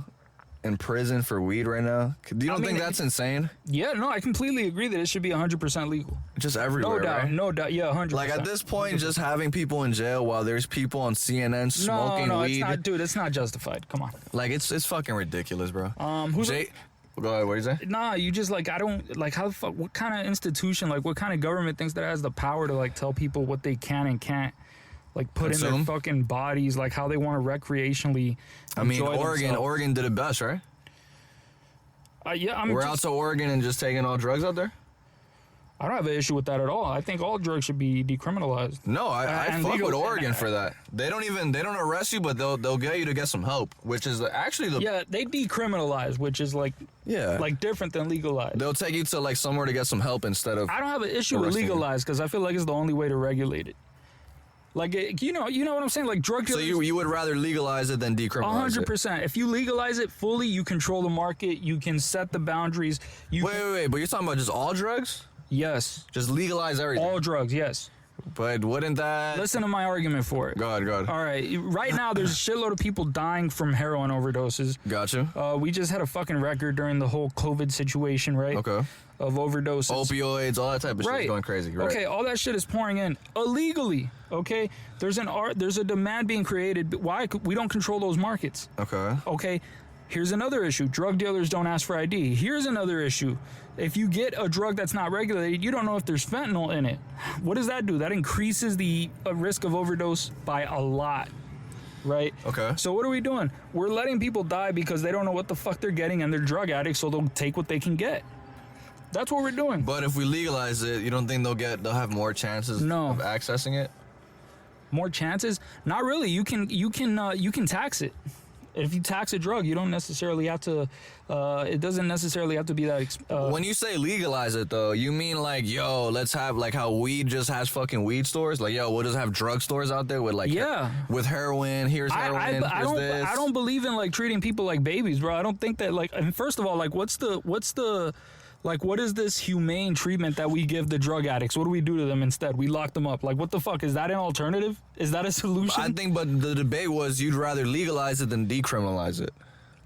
in prison for weed right now. Do you don't think that's insane? Yeah, no, I completely agree that it should be 100% legal. Just everywhere, No doubt, right? no doubt. Yeah, 100%. Like at this point, 100%. Just having people in jail while there's people on CNN smoking no, weed. it's not, dude. It's not justified. Come on. Like it's fucking ridiculous, bro. Who's Go ahead, what do you say? Nah, you just like, I don't like how the fuck, what kind of institution, like what kind of government thinks that has the power to like tell people what they can and can't like put in their fucking bodies, like how they want to recreationally enjoy Oregon did it best, right? Yeah, we're out to Oregon and just taking all drugs out there? I don't have an issue with that at all. I think all drugs should be decriminalized. No, I fuck with Oregon for that. They don't arrest you, but they'll get you to get some help, which is actually they decriminalize, which is like different than legalized. They'll take you to like somewhere to get some help instead of. I don't have an issue with legalized because I feel like it's the only way to regulate it. Like you know what I'm saying? Like drug dealers. So you would rather legalize it than decriminalize it? 100%. If you legalize it fully, you control the market. You can set the boundaries. Wait. But you're talking about just all drugs? Yes. Just legalize everything. All drugs, yes. But wouldn't that... Listen to my argument for it. Go ahead. All right. Right now, there's a shitload of people dying from heroin overdoses. Gotcha. We just had a fucking record during the whole COVID situation, right? Okay. Of overdoses. Opioids, all that type of shit is going crazy, right? Okay, all that shit is pouring in illegally, okay? There's a demand being created. But why? We don't control those markets. Okay. Here's another issue. Drug dealers don't ask for ID. Here's another issue. If you get a drug that's not regulated, you don't know if there's fentanyl in it. What does that do? That increases the risk of overdose by a lot, right? Okay. So what are we doing? We're letting people die because they don't know what the fuck they're getting and they're drug addicts, so they'll take what they can get. That's what we're doing. But if we legalize it, you don't think they'll have more chances of accessing it? More chances? Not really. You can tax it. If you tax a drug, you don't necessarily have to. It doesn't necessarily have to be that. When you say legalize it, though, you mean like, yo, let's have like how weed just has fucking weed stores. Like, yo, we'll just have drug stores out there with like, with heroin. Here's heroin. I don't believe in like treating people like babies, bro. I don't think that like. And first of all, like, what's the like, what is this humane treatment that we give the drug addicts? What do we do to them instead? We lock them up. Like, what the fuck? Is that an alternative? Is that a solution? I think, but the debate was you'd rather legalize it than decriminalize it.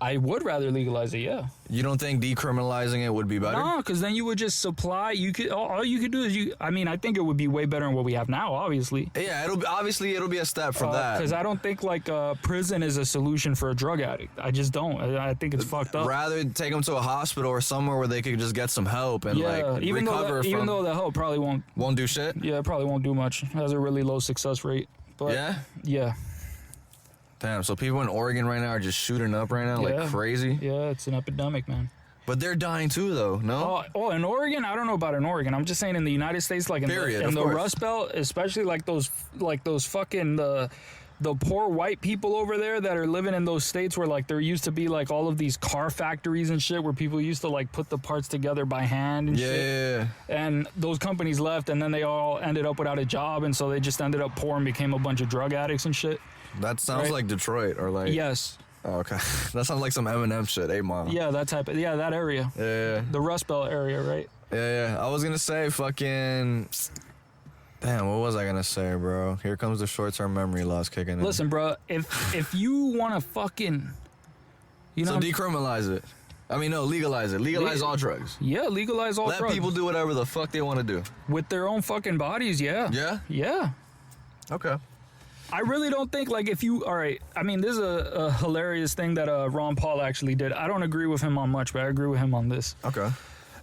I would rather legalize it, yeah. You don't think decriminalizing it would be better? No, because then you would just supply. All you could do is I think it would be way better than what we have now, obviously. Yeah, it'll be a step from that. Because I don't think like prison is a solution for a drug addict. I just don't. I think it's fucked up. Rather take them to a hospital or somewhere where they could just get some help and even though the help probably won't do shit. Yeah, it probably won't do much. It has a really low success rate. But yeah. Damn, so people in Oregon right now are just shooting up right now like crazy? Yeah, it's an epidemic, man. But they're dying too, though, no? Oh, in Oregon? I don't know about in Oregon. I'm just saying in the United States, like in the Rust Belt, especially like those fucking the poor white people over there that are living in those states where like there used to be like all of these car factories and shit where people used to like put the parts together by hand and shit. And those companies left and then they all ended up without a job and so they just ended up poor and became a bunch of drug addicts and shit. That sounds like Detroit or like... Yes. Oh, okay. That sounds like some Eminem shit, 8 Mile. Yeah, that area. Yeah. The Rust Belt area, right? Yeah. I was gonna say fucking... Damn, what was I gonna say, bro? Here comes the short-term memory loss kicking in. Listen, bro, if you want to fucking... So decriminalize it. I mean, no, legalize it. Legalize all drugs. Yeah, legalize all drugs. Let people do whatever the fuck they want to do. With their own fucking bodies, yeah. Yeah? Yeah. Okay. I really don't think, like, if you... All right, I mean, this is a hilarious thing that Ron Paul actually did. I don't agree with him on much, but I agree with him on this. Okay.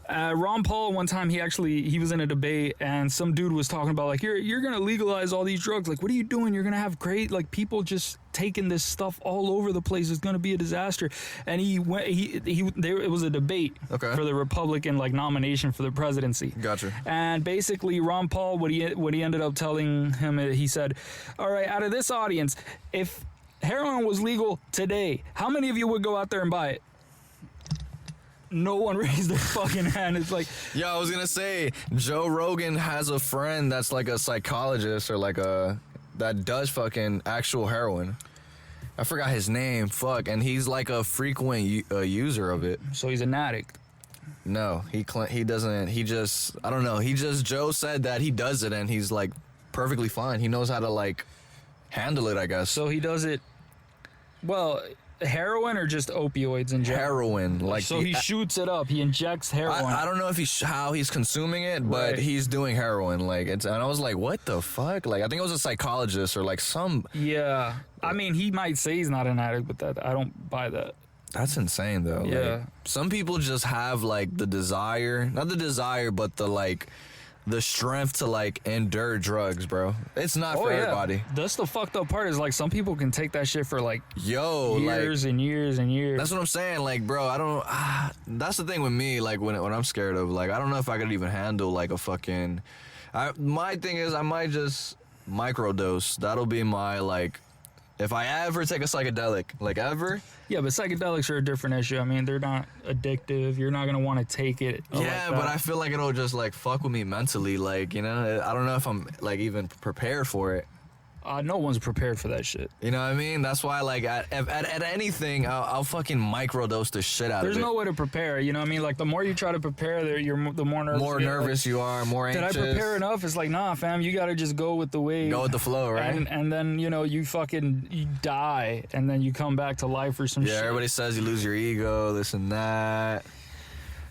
Ron Paul, one time he was in a debate and some dude was talking about like you're gonna legalize all these drugs. Like, what are you doing? You're gonna have great like people just taking this stuff all over the place. It's gonna be a disaster. And it was a debate for the Republican like nomination for the presidency. Gotcha. And basically Ron Paul, what he ended up telling him, he said, all right, out of this audience, if heroin was legal today, how many of you would go out there and buy it? No one raised their fucking hand. It's like, yeah, I was gonna say Joe Rogan has a friend that's like a psychologist or like that does fucking actual heroin. I forgot his name. Fuck, and he's like a frequent user of it. so he's an addict. No, he doesn't. He just, I don't know. Joe said that he does it and he's like perfectly fine. He knows how to like handle it, I guess. So he does it. Well, heroin or just opioids in general? Heroin, like So he shoots it up. He injects heroin. I don't know if how he's consuming it, but Right. he's doing heroin. Like and I was like, what the fuck? Like I think it was a psychologist or like some. Yeah. I mean, he might say he's not an addict, but I don't buy that. That's insane though. Yeah. Like, some people just have like the desire, not the desire, but the strength to like endure drugs, bro. It's not for everybody. That's the fucked up part is like some people can take that shit for like years like, and years and years. that's what I'm saying. Like, bro, I don't. That's the thing with me. Like when I'm scared of, like, I don't know if I could even handle like a fucking. My thing is, I might just microdose. That'll be my like. If I ever take a psychedelic, like ever. Yeah, but psychedelics are a different issue. I mean, they're not addictive. You're not gonna want to take it. Yeah, like but I feel like it'll just like fuck with me mentally. Like, you know, I don't know if I'm like even prepared for it. No one's prepared for that shit. You know what I mean? That's why, like, at anything, I'll fucking microdose the shit out of it. There's no way to prepare. You know what I mean? Like the more you try to prepare, the more nervous. More nervous you are, more anxious. Did I prepare enough? It's like, nah, fam. You gotta just go with the wave. Go with the flow, right? And then you die, and then you come back to life or some shit. Yeah, everybody says you lose your ego, this and that.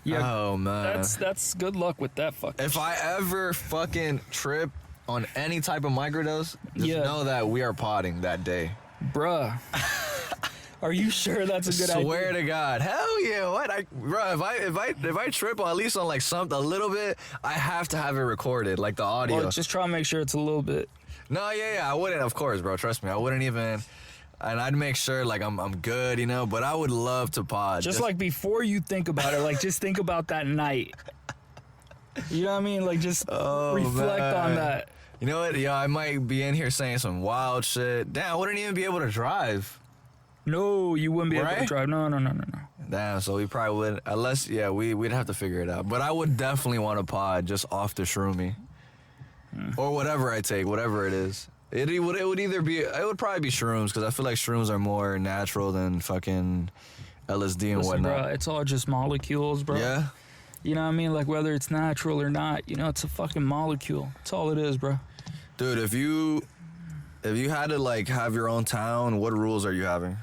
Yeah. Oh man. That's good luck with that fucking. If I ever fucking trip on any type of microdose, just know that we are potting that day. Bruh. Are you sure that's a good idea? Swear to God. Hell yeah. What? Bro, if I trip on at least on like something a little bit, I have to have it recorded, like the audio. Well, just try to make sure it's a little bit. No, yeah, I wouldn't, of course, bro. Trust me. I wouldn't even, and I'd make sure like I'm good, you know, but I would love to pod. Just like before you think about it, like just think about that night. You know what I mean? Like just reflect on that. You know what? Yeah, I might be in here saying some wild shit. Damn, I wouldn't even be able to drive. No, you wouldn't be able to drive. No. Damn, so we probably wouldn't, unless, yeah, we'd have to figure it out. But I would definitely want to pod just off the shroomy. Or whatever I take, whatever it is. It would probably be shrooms, because I feel like shrooms are more natural than fucking LSD and whatnot. Bro, it's all just molecules, bro. Yeah? You know what I mean? Like whether it's natural or not, you know, it's a fucking molecule. That's all it is, bro. Dude, if you had to like have your own town, what rules are you having?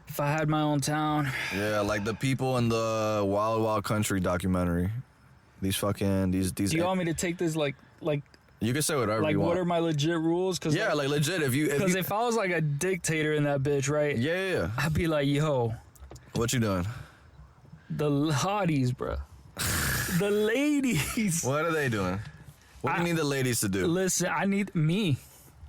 If I had my own town. Yeah, like the people in the Wild Wild Country documentary. These Do you want me to take this like you can say whatever you want. what are my legit rules? Cause yeah, like legit. if I was like a dictator in that bitch, right? Yeah. I'd be like, yo, What you doing? the hotties, bro. The ladies. What are they doing? What do you need the ladies to do? Listen, I need me.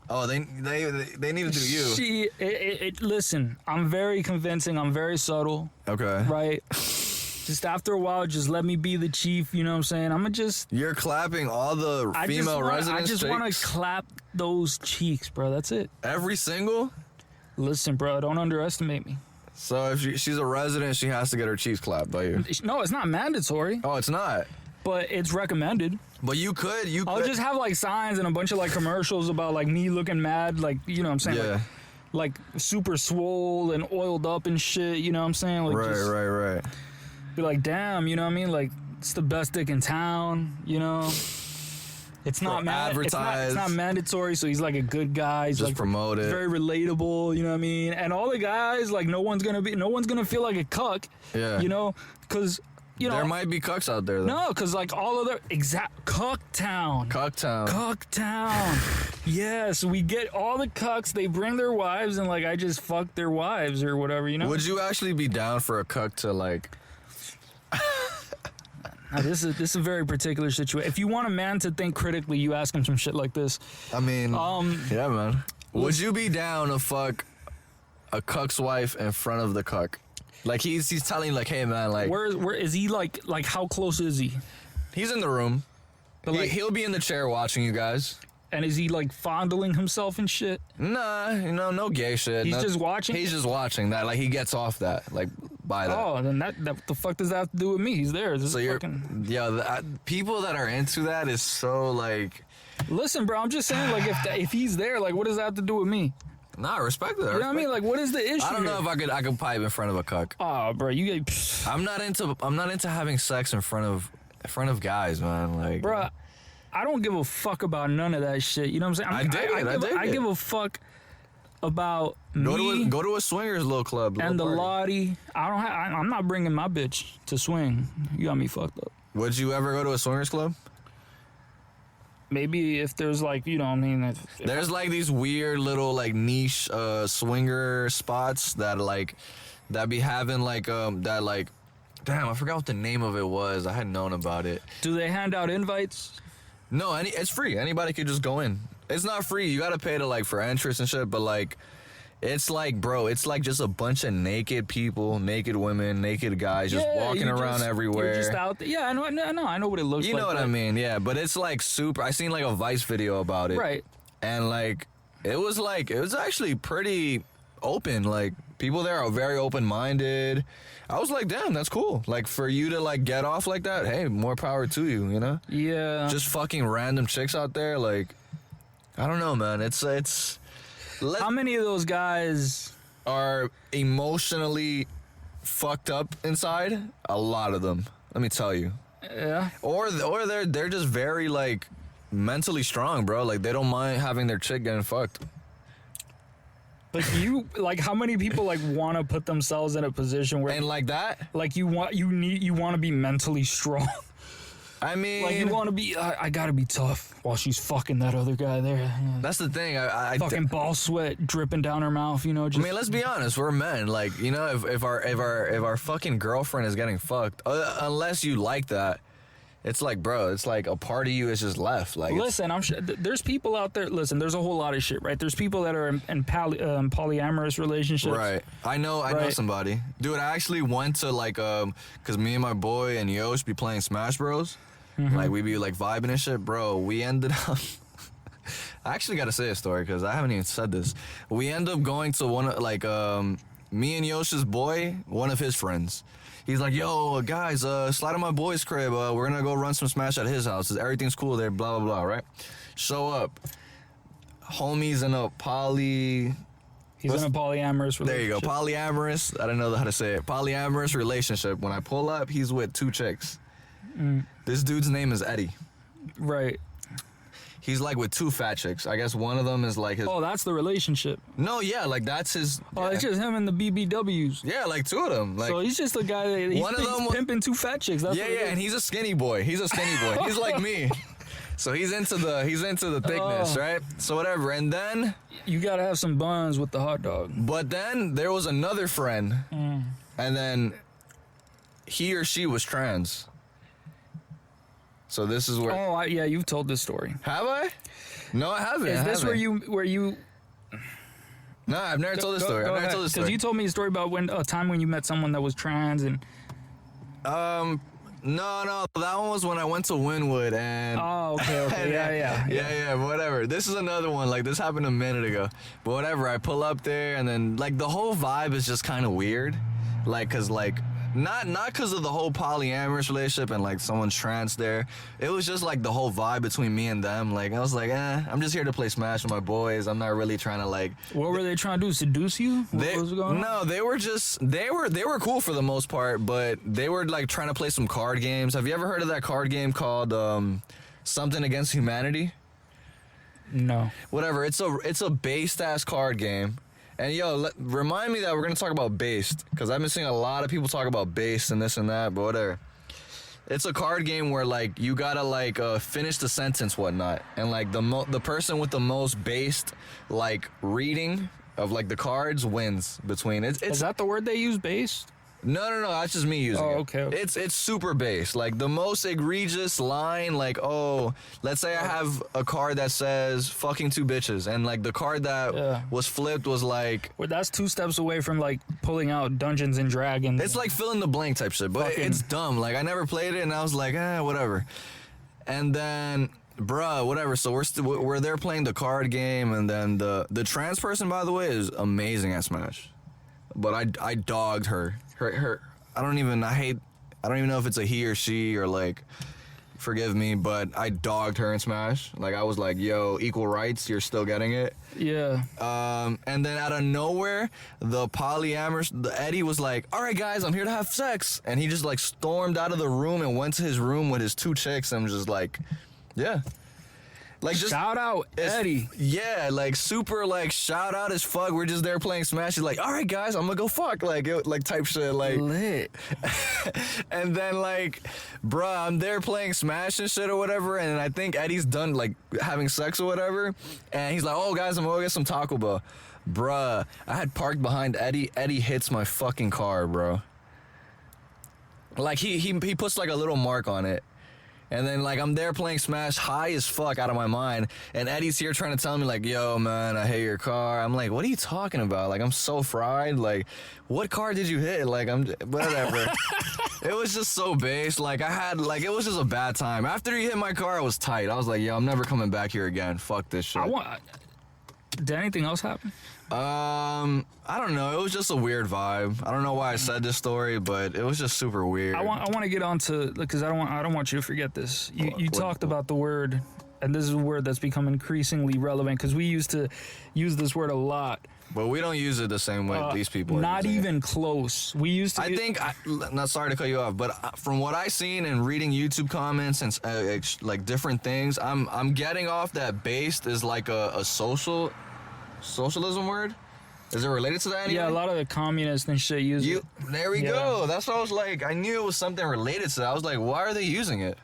Oh, they need to do you. Listen, I'm very convincing. I'm very subtle. Okay. Right? Just after a while, just let me be the chief. You know what I'm saying? I'm gonna just. You're clapping all the female residents. I just want to clap those cheeks, bro. That's it. Every single. Listen, bro. Don't underestimate me. So if she's a resident, she has to get her cheeks clapped by you. No, it's not mandatory. Oh, it's not. But it's recommended. But you could. I'll just have like signs and a bunch of like commercials about like me looking mad, like, you know what I'm saying? Yeah. Like super swole and oiled up and shit, you know what I'm saying? Like Right. Be like, damn, you know what I mean? Like, it's the best dick in town, you know? It's not advertised. It's not mandatory, so he's like a good guy. He's just like promote it. Very relatable, you know what I mean? And all the guys, like, no one's gonna feel like a cuck. Yeah. You know? Cause you know, there might be cucks out there, though. No, because like all of the Cucktown. Yes, we get all the cucks. They bring their wives, and like I just fuck their wives or whatever, you know. Would you actually be down for a cuck to like? Now, this is a very particular situation. If you want a man to think critically, you ask him some shit like this. I mean, yeah, man. Would you be down to fuck a cuck's wife in front of the cuck? Like he's telling you like, hey man, like Where is he? Like how close is he? he's in the room, But like, he'll be in the chair watching you guys. and is he like fondling himself and shit? Nah, no gay shit. He's just watching? He's just watching that. Like he gets off that. Like by that. Oh, then that the fuck does that have to do with me? He's there. This So is you're, fucking... people that are into that is so like. Listen, bro, I'm just saying, like, if he's there, like, what does that have to do with me? Nah, I respect it. You know what I mean? Like, what is the issue? I don't know here? if I could pipe in front of a cuck. Oh, bro, you get... I'm not into having sex in front of guys, man. Like, Bro, I don't give a fuck about none of that shit. You know what I'm saying? I give a fuck about me go to a swingers little club. and the party. Lottie. I'm not bringing my bitch to swing. You got me fucked up. Would you ever go to a swingers club? Maybe if there's like, you know what I mean? If There's like these weird little like niche swinger spots that be having like that like damn, I forgot what the name of it was. I had known about it. do they hand out invites? No, it's free. Anybody could just go in. It's not free. You gotta pay to like for entrance and shit, but like it's like, bro, it's like just a bunch of naked people, naked women, naked guys just walking around everywhere. You're just out there. Yeah, I know what it looks like. You know what I mean? Yeah, but it's like super. I seen like a Vice video about it. Right. And like it was actually pretty open. Like people there are very open-minded. I was like, damn, that's cool. Like for you to like get off like that, hey, more power to you, you know? Yeah. Just fucking random chicks out there, like I don't know, man. How many of those guys are emotionally fucked up inside? A lot of them. Let me tell you. Yeah. Or they're just very like mentally strong, bro. Like they don't mind having their chick getting fucked. Like how many people like want to put themselves in a position where And like that, like you want to be mentally strong. I mean, Like you want to be I got to be tough while she's fucking that other guy there. Yeah. that's the thing. I Fucking ball sweat dripping down her mouth, you know, just I mean, let's be honest. We're men. Like, you know, if our fucking girlfriend is getting fucked, unless you like that, it's like, bro, it's like a part of you is just left. Like, listen, I'm sure there's people out there. Listen, there's a whole lot of shit, right? There's people that are in polyamorous relationships. right. I know somebody. Dude, I actually went to like, cause me and my boy and Yosh be playing Smash Bros. Mm-hmm. Like we be like vibing and shit, bro. We ended up. I actually got to say a story because I haven't even said this. We end up going to one like me and Yosh's boy, one of his friends. He's like, yo, guys, slide on my boy's crib. We're gonna go run some Smash at his house. Everything's cool there, blah, blah, blah, right? Show up. Homie's in a He's in a polyamorous relationship. There you go, polyamorous. I don't know how to say it. Polyamorous relationship. When I pull up, he's with 2 chicks. This dude's name is Eddie. Right. He's like with 2 fat chicks. I guess one of them is like his... Oh, that's the relationship. No, yeah, like that's his... Oh, it's just him and the BBWs. Yeah, like 2 of them. Like, So he's just a guy that One of them- pimping 2 fat chicks. That's yeah, what it yeah, is. and he's a skinny boy. He's like me. So he's into the thickness, Oh. right? So whatever. And then, You gotta have some buns with the hot dog. but then there was another friend, and then he or she was trans. So this is where... Oh, yeah, you've told this story. Have I? No, I haven't. Is I this haven't. where you? No, I've never told this story. I've never told this Because story. you told me a story about a time when you met someone that was trans and. No, that one was when I went to Wynwood and... Oh, okay, Yeah, whatever. This is another one. Like, this happened a minute ago. But whatever, I pull up there, and then, like, the whole vibe is just kind of weird. Like, because, like, not because of the whole polyamorous relationship and, like, someone's trans there. It was just, like, the whole vibe between me and them. Like, I was like, I'm just here to play Smash with my boys. I'm not really trying to, like... What were they trying to do? Seduce you? What was going on? No, they were just... They were cool for the most part, but they were, like, trying to play some card games. Have you ever heard of that card game called Something Against Humanity? No. Whatever, it's a based-ass card game. And yo, remind me that we're gonna talk about based, because I've been seeing a lot of people talk about based and this and that, but whatever. It's a card game where like you gotta like finish the sentence, whatnot, and like the person with the most based like reading of like the cards wins between it. Is that the word they use, based? No, that's just me using it. Okay. It's super base. Like the most egregious line, like, oh, let's say I have a card that says fucking two bitches, and like the card that was flipped was like, Well, that's 2 steps away from like pulling out Dungeons and Dragons. it's like fill in the blank type shit, but it's dumb. Like I never played it, and I was like, whatever. And then, bruh, whatever. So we're there playing the card game, and then the trans person, by the way, is amazing at Smash. But I dogged her. I don't even know if it's a he or she or like, forgive me, but I dogged her in Smash. Like I was like, yo, equal rights, you're still getting it. Yeah. And then out of nowhere, the Eddie was like, all right guys, I'm here to have sex. And he just like stormed out of the room and went to his room with his 2 chicks, and was just like, yeah. Like just Shout out Eddie. Yeah, like super like shout out as fuck. We're just there playing Smash. He's like, all right guys, I'm gonna go fuck, like type shit, like Lit. And then like, bruh, I'm there playing Smash and shit or whatever, and I think Eddie's done like having sex or whatever, and he's like, oh guys, I'm gonna go get some Taco Bell. Bruh, I had parked behind Eddie. Eddie hits my fucking car, bro. Like he puts like a little mark on it. And then, like, I'm there playing Smash, high as fuck, out of my mind. And Eddie's here trying to tell me, like, yo, man, I hate your car. I'm like, what are you talking about? Like, I'm so fried. Like, what car did you hit? Like, whatever. It was just so base. Like, it was just a bad time. After he hit my car, I was tight. I was like, yo, I'm never coming back here again. Fuck this shit. Did anything else happen? I don't know. It was just a weird vibe. I don't know why I said this story, but it was just super weird. I want to get on to, because I don't want you to forget this. You talked about the word, and this is a word that's become increasingly relevant, because we used to use this word a lot. But we don't use it the same way these people are Not using even it. Close. We used to. Not sorry to cut you off, but from what I've seen and reading YouTube comments and like different things, I'm getting off that based is like a socialism word. Is it related to that anyway? Yeah, a lot of the communists and shit use it. There we go. That's what I was like. I knew it was something related to that. I was like, why are they using it?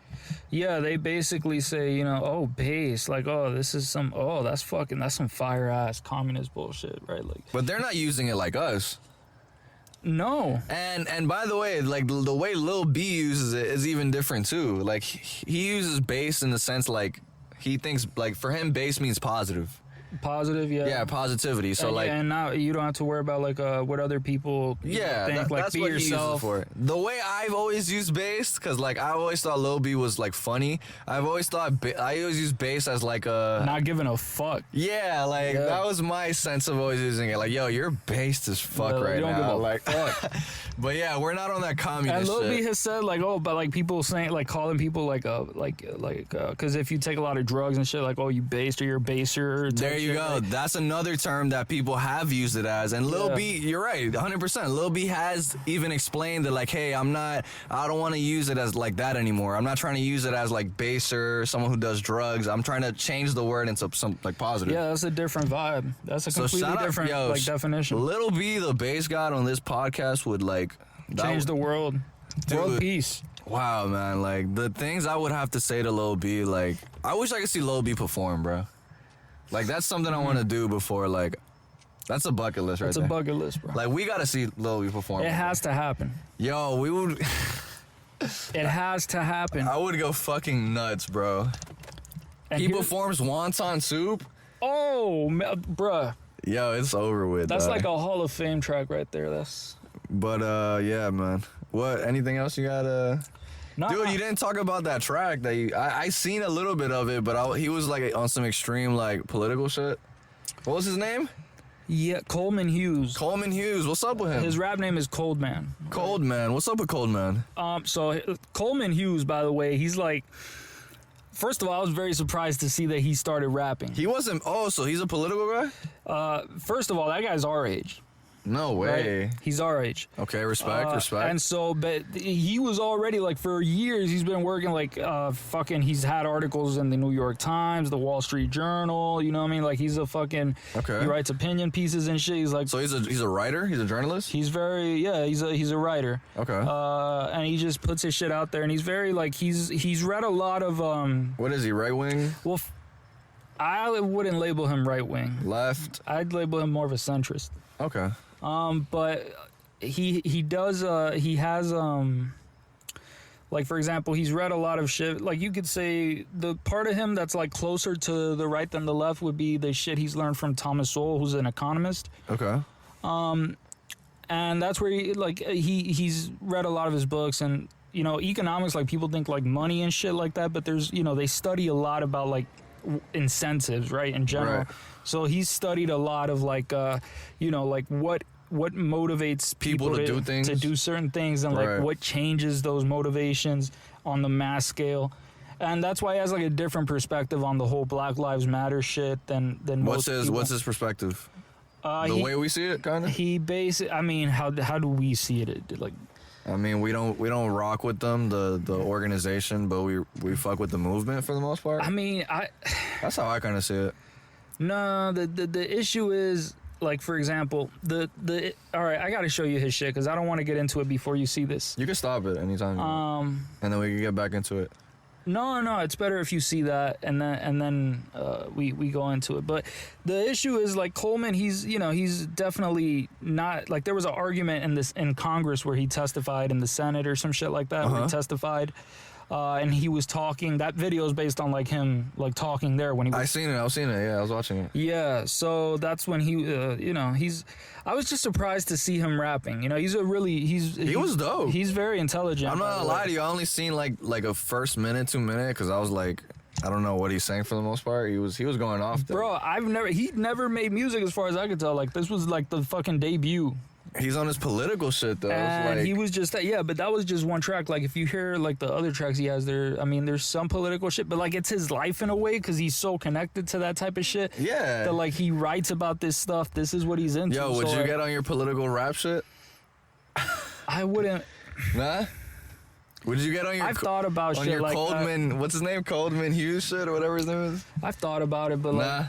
Yeah, they basically say, oh, base, like, oh, this is that's some fire ass communist bullshit, right? Like, but they're not using it like us. No. And by the way, like the way Lil B uses it is even different too. Like he uses base in the sense like he thinks like for him base means positive. Positive, yeah. Yeah, positivity. So and now you don't have to worry about like what other people think. Like that's be what yourself. He uses it for. The way I've always used bass, because like I always thought Lil B was like funny. I've always thought I always use bass as like a not giving a fuck. Yeah, like that was my sense of always using it. Like, yo, you're based as fuck right you don't now. give a Like, fuck. but yeah, we're not on that communist And Lil shit. B has said like, oh, but like people saying like calling people like because if you take a lot of drugs and shit, like, oh, you based or you're baser. There you shit, go. like, That's another term that people have used it as. And Lil B, you're right, 100%. Lil B has even explained that, like, hey, I don't want to use it as like that anymore. I'm not trying to use it as like baser, someone who does drugs. I'm trying to change the word into some like positive. Yeah, that's a different vibe. That's a completely different like definition. Lil B, the bass god on this podcast, would like change the world. World peace. Wow, man. Like the things I would have to say to Lil B, like I wish I could see Lil B perform, bro. Like that's something I want to do before, like that's a bucket list right there. It's a bucket list, bro. Like we gotta see Lil B perform. It has to happen. Yo, we would. It has to happen. I would go fucking nuts, bro. And he performs wonton soup. Oh, bruh. Yo, it's over with. That's like a Hall of Fame track right there. But yeah, man. What? Anything else you got? No, Dude, you didn't talk about that track that I seen a little bit of it, but he was like on some extreme like political shit. What was his name? Yeah, Coleman Hughes. Coleman Hughes. What's up with him? His rap name is Cold Man. Cold Man. What's up with Cold Man? So Coleman Hughes, by the way, he's like. First of all, I was very surprised to see that he started rapping. He wasn't. Oh, so he's a political guy? First of all, that guy's our age. No way. Right? He's our age. Okay, respect. And so, but he was already like for years. He's been working like he's had articles in the New York Times, the Wall Street Journal. You know what I mean? Like he's a fucking. Okay. He writes opinion pieces and shit. He's like. So he's a writer. He's a journalist. He's a writer. Okay. And he just puts his shit out there, and he's very like he's read a lot of What is he? Right wing? Well, I wouldn't label him right wing. Left? I'd label him more of a centrist. Okay. But he does he has like, for example, he's read a lot of shit. Like, you could say the part of him that's like closer to the right than the left would be the shit he's learned from Thomas Sowell, who's an economist. Okay. And that's where he's read a lot of his books. And, you know, economics, like, people think like money and shit like that, but there's, you know, they study a lot about like incentives, right, in general. Right. So he's studied a lot of like you know, like what motivates people to do things, to do certain things, and like what changes those motivations on the mass scale. And that's why he has like a different perspective on the whole Black Lives Matter shit than what's most people. What's his perspective? The way we see it, kind of. He basically, I mean, how do we see it? Like, I mean, we don't rock with them, the organization, but we fuck with the movement for the most part. I mean, that's how I kind of see it. No, the issue is, like, for example, all right, I got to show you his shit because I don't want to get into it before you see this. You can stop it anytime you want, and then we can get back into it. No, it's better if you see that and then we go into it. But the issue is, like, Coleman, he's definitely not, like, there was an argument in Congress where he testified in the Senate or some shit like that, where he testified. And he was talking. That video is based on like him like talking there when he was. I seen it. Yeah, I was watching it. Yeah, so that's when he, you know, I was just surprised to see him rapping. You know, he was dope. He's very intelligent. I'm not gonna lie to you. I only seen like a first minute, 2 minute, because I was like, I don't know what he's saying for the most part. He was going off there. Bro, he never made music as far as I could tell. Like, this was like the fucking debut. He's on his political shit though. And he was just but that was just one track. Like, if you hear like the other tracks he has there, I mean, there's some political shit, but like it's his life in a way because he's so connected to that type of shit. Yeah. That like he writes about this stuff. This is what he's into. Yo, would you get on your political rap shit? I wouldn't. Nah. Would you get on your? I've thought about on shit your like Coldman. What's his name? Coldman Hughes shit or whatever his name is. I've thought about it, but nah.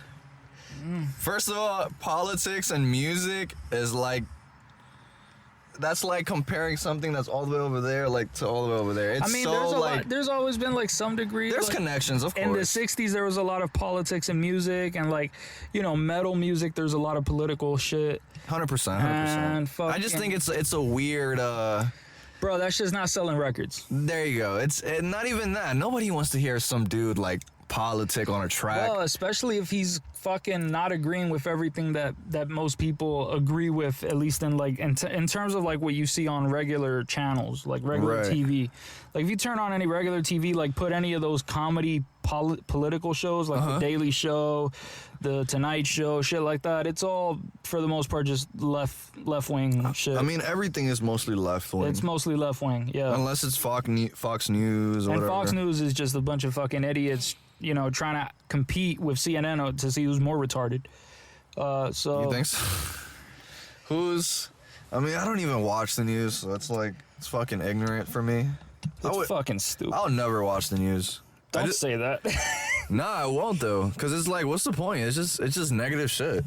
First of all, politics and music is like. That's like comparing something that's all the way over there, like, to all the way over there. It's there's always been like some degree. There's like, connections, of course. In the '60s, there was a lot of politics and music, and like, you know, metal music. There's a lot of political shit. 100%. I just think it's a weird. Bro, that shit's not selling records. There you go. It's not even that. Nobody wants to hear some dude like politic on a track. Well, especially if he's fucking not agreeing with everything that most people agree with, at least in like in terms of like what you see on regular channels, like regular TV. Like, if you turn on any regular TV, like put any of those comedy political shows, like The Daily Show, The Tonight Show, shit like that, it's all for the most part just left wing shit. I mean, everything is mostly left wing. It's mostly left wing, yeah. Unless it's Fox News or whatever. And Fox News is just a bunch of fucking idiots, you know, trying to compete with CNN to see who's more retarded. So you think so? I mean, I don't even watch the news, so it's fucking ignorant for me. It's fucking stupid. I'll never watch the news. Don't say that. Nah, I won't though, because it's like, what's the point? It's just negative shit.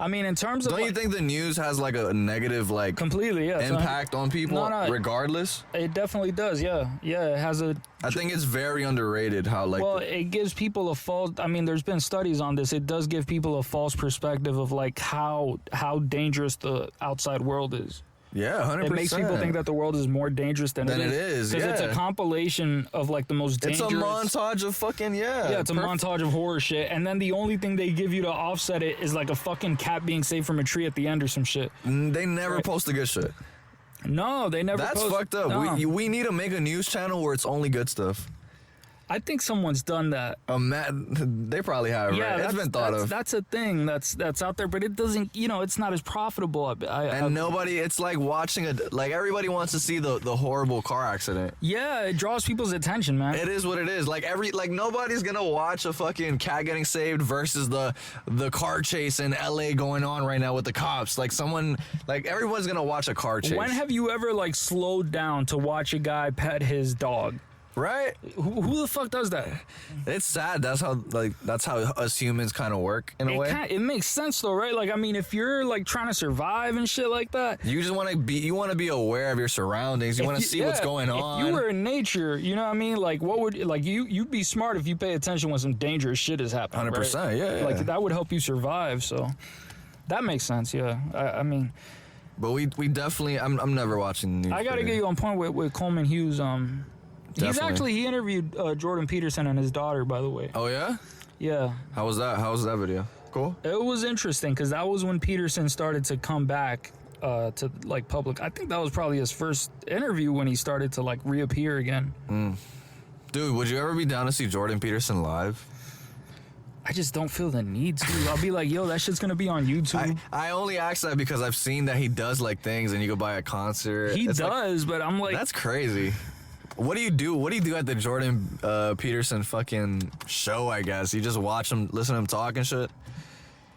I mean, in terms of... Don't you think the news has like a negative like... Completely, yeah. ...impact on people regardless? It definitely does, yeah. Yeah, it has a... I think it's very underrated how like... Well, it gives people a false... I mean, there's been studies on this. It does give people a false perspective of like how dangerous the outside world is. Yeah, 100%. It makes people think that the world is more dangerous than it is. Because it's a compilation of like the most dangerous... It's a montage of fucking, Yeah, it's a montage of horror shit. And then the only thing they give you to offset it is like a fucking cat being saved from a tree at the end or some shit. They never post the good shit. No, they never post... That's fucked up. No. We need to make a news channel where it's only good stuff. I think someone's done that. They probably have, right? It's been thought of. That's a thing that's out there, but it doesn't, you know, it's not as profitable. Nobody, it's like watching like everybody wants to see the horrible car accident. Yeah, it draws people's attention, man. It is what it is. Like nobody's gonna watch a fucking cat getting saved versus the car chase in LA going on right now with the cops. Like everyone's gonna watch a car chase. When have you ever like slowed down to watch a guy pet his dog? Right? Who the fuck does that? It's sad. That's how us humans kind of work in a way. It makes sense though, right? Like, I mean, if you're like trying to survive and shit like that, you just want to be aware of your surroundings. You want to see what's going on. If you were in nature, you know what I mean? Like, what would you'd be smart if you pay attention when some dangerous shit is happening. 100%, right? yeah. Like that would help you survive. So that makes sense. Yeah. I mean. But we definitely. I'm never watching the news. I gotta get you on point with Coleman Hughes. Definitely. He interviewed Jordan Peterson and his daughter, by the way. Oh yeah. Yeah. How was that video? Cool. It was interesting because that was when Peterson started to come back to like public. I think that was probably his first interview when he started to like reappear again. Dude, would you ever be down to see Jordan Peterson live? I just don't feel the need to. I'll be like, yo, that shit's gonna be on YouTube. I only ask that because I've seen that he does like things, and you go buy a concert. He It's does, but I'm like, that's crazy. What do you do? What do you do at the Jordan Peterson fucking show? I guess you just watch him, listen to him talk and shit.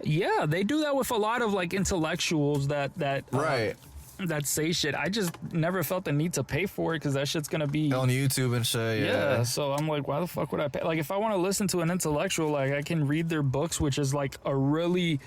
yeah, they do that with a lot of like intellectuals that Right. That say shit. I just never felt the need to pay for it because that shit's gonna be On YouTube and shit. yeah. So I'm like, why the fuck would I pay? Like, if I want to listen to an intellectual, like I can read their books, which is like a really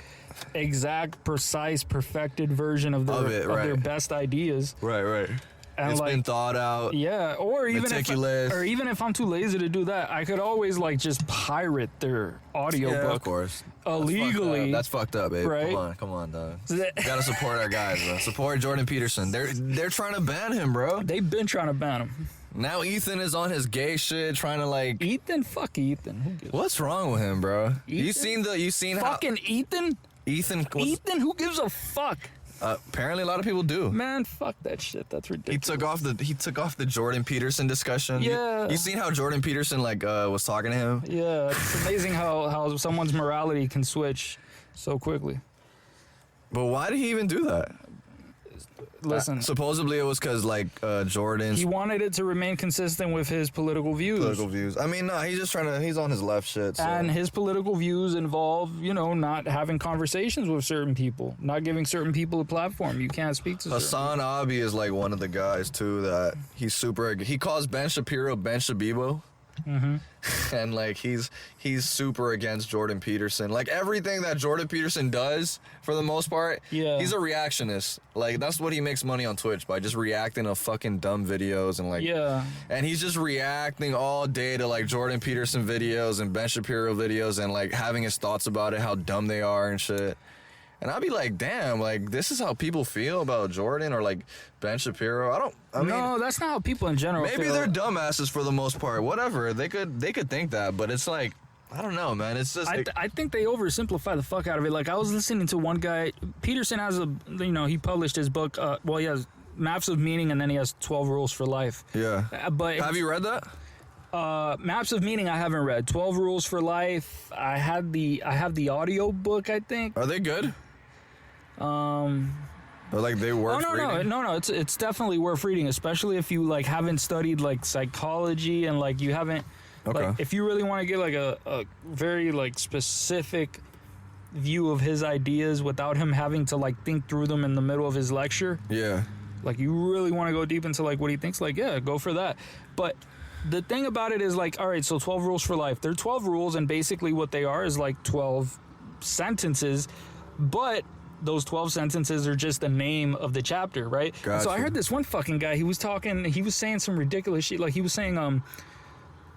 exact, precise, perfected version of their best ideas. Right. And It's like, been thought out. yeah, or even Meticulous. if I'm too lazy to do that, I could always like just pirate their audiobook. Yeah, of course. Illegally. That's fucked up, babe. Right? Come on, dog. Gotta support our guys, bro. Support Jordan Peterson. They're trying to ban him, bro. They've been trying to ban him. Now Ethan is on his gay shit, trying to like. Ethan, fuck Ethan. Who gives What's wrong with him, bro? Ethan? You seen fucking Ethan? how Ethan? Ethan, who gives a fuck? Apparently, a lot of people do. Man, fuck that shit. That's He ridiculous. took off the Jordan Peterson discussion. Yeah. You seen how Jordan Peterson like was talking to him? Yeah, it's amazing how someone's morality can switch so quickly. But why did he even do that? Listen, Supposedly it was because like Jordan's he wanted it to remain consistent with his political views. political views. I mean, no, he's just trying to. He's on his left shit. So. And his political views involve, not having conversations with certain people, not giving certain people a platform. You can't speak to certain Hassan Abi is like one of the guys too that he's super. He calls Ben Shapiro Ben Shabibo. And like he's super against Jordan Peterson. Like everything that Jordan Peterson does, for the most part, Yeah. he's a reactionist. Like that's what he makes money on Twitch, by just reacting to fucking dumb videos and like Yeah. And he's just reacting all day to like Jordan Peterson videos and Ben Shapiro videos and like having his thoughts about it, how dumb they are and shit. And I'd be like, damn, like this is how people feel about Jordan or like Ben Shapiro. I mean, No, that's not how people in general maybe feel. they're dumbasses for the most part. Whatever. They could think that, but it's like, I don't know, man. It's just I think they oversimplify the fuck out of it. Like, I was listening to one guy, Peterson has he published his book, he has Maps of Meaning, and then he has 12 Rules for Life. yeah. But Have you read that? Maps of Meaning I haven't read. 12 Rules for Life, I have the audio book, I think. Are they good? Or like they worth reading? No, it's definitely worth reading, especially if you like haven't studied like psychology and like you haven't Okay. like if you really want to get like a very like specific view of his ideas without him having to like think through them in the middle of his lecture, Yeah. like you really want to go deep into like what he thinks, like yeah, go for that. But the thing about it is like, all right, so 12 rules for life. They're 12 rules, and basically what they are is like 12 sentences, but those 12 sentences are just the name of the chapter, right? And so I Gotcha. heard this one fucking guy, he was saying some ridiculous shit. Like he was saying,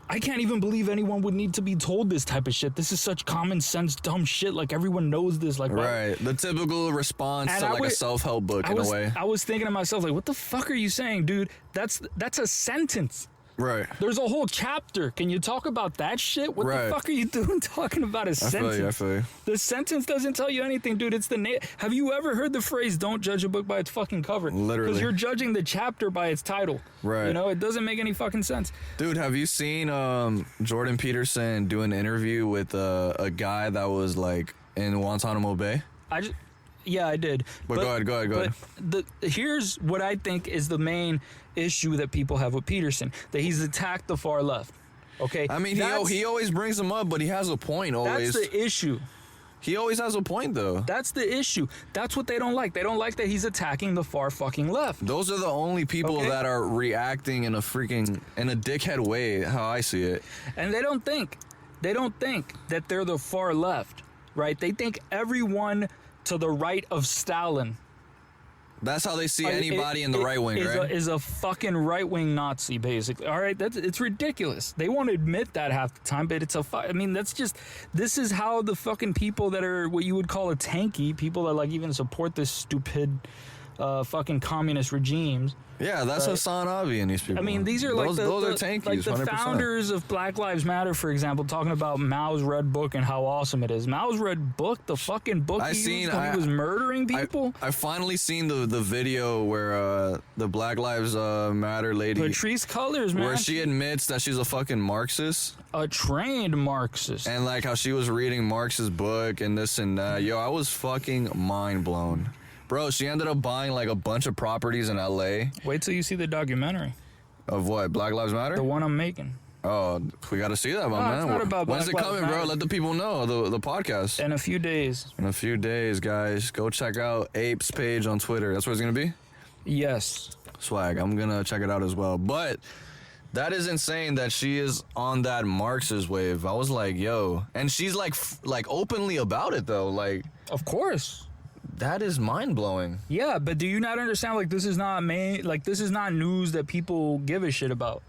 I can't even believe anyone would need to be told this type of shit. This is such common sense, dumb shit. Like everyone knows this. Like Right. The typical response And to I like a was- self-help book in a way. I was thinking to myself, like, what the fuck are you saying, dude? That's a sentence. Right. There's a whole chapter. Can you talk about that shit? What Right. the fuck are you doing talking about a I sentence? feel you. The sentence doesn't tell you anything, dude. It's the name. Have you ever heard the phrase, don't judge a book by its fucking cover? Literally. Because you're judging the chapter by its title. Right. You know, it doesn't make any fucking sense. Dude, have you seen Jordan Peterson do an interview with a guy that was like in Guantanamo Bay? Yeah, I did. But go ahead. But here's what I think is the main issue that people have with Peterson, that he's attacked the far left. Okay? I mean, he always brings them up, but he has a point always. That's the issue. He always has a point, though. That's the issue. That's what they don't like. They don't like that he's attacking the far fucking left. Those are the only people Okay. that are reacting in a dickhead way, how I see it. And they don't think that they're the far left, right? They think everyone to the right of Stalin That's how they see anybody in the right wing, right? is a fucking right-wing Nazi, basically. All right, it's ridiculous. They won't admit that half the time, but this is how the fucking people that are what you would call a tanky, people that like even support this stupid fucking communist regimes. Yeah, that's Hassan Abi and these people. I mean, these are like those are the tankies, like the 100%. founders of Black Lives Matter, for example, talking about Mao's Red Book and how awesome it is. Mao's Red Book, the fucking book he used when he was murdering people. I finally seen the video where the Black Lives Matter lady, Patrisse Cullors, man, where she admits that she's a fucking Marxist, a trained Marxist, and like how she was reading Marx's book and this and that. Yo, I was fucking mind blown. Bro, she ended up buying like a bunch of properties in LA. Wait till you see the documentary. Of what? Black Lives Matter? The one I'm making. Oh, we got to see that, man. It's not about When's Black it Lives coming, Matter. bro? Let the people know, the podcast. In a few days. In a few days, guys. Go check out APE's page on Twitter. That's where it's going to be? Yes. Swag. I'm going to check it out as well. But that is insane that she is on that Marxist wave. I was like, yo. And she's like openly about it, though. Like, of course. That is mind-blowing. Yeah, but do you not understand, like, this is not this is not news that people give a shit about.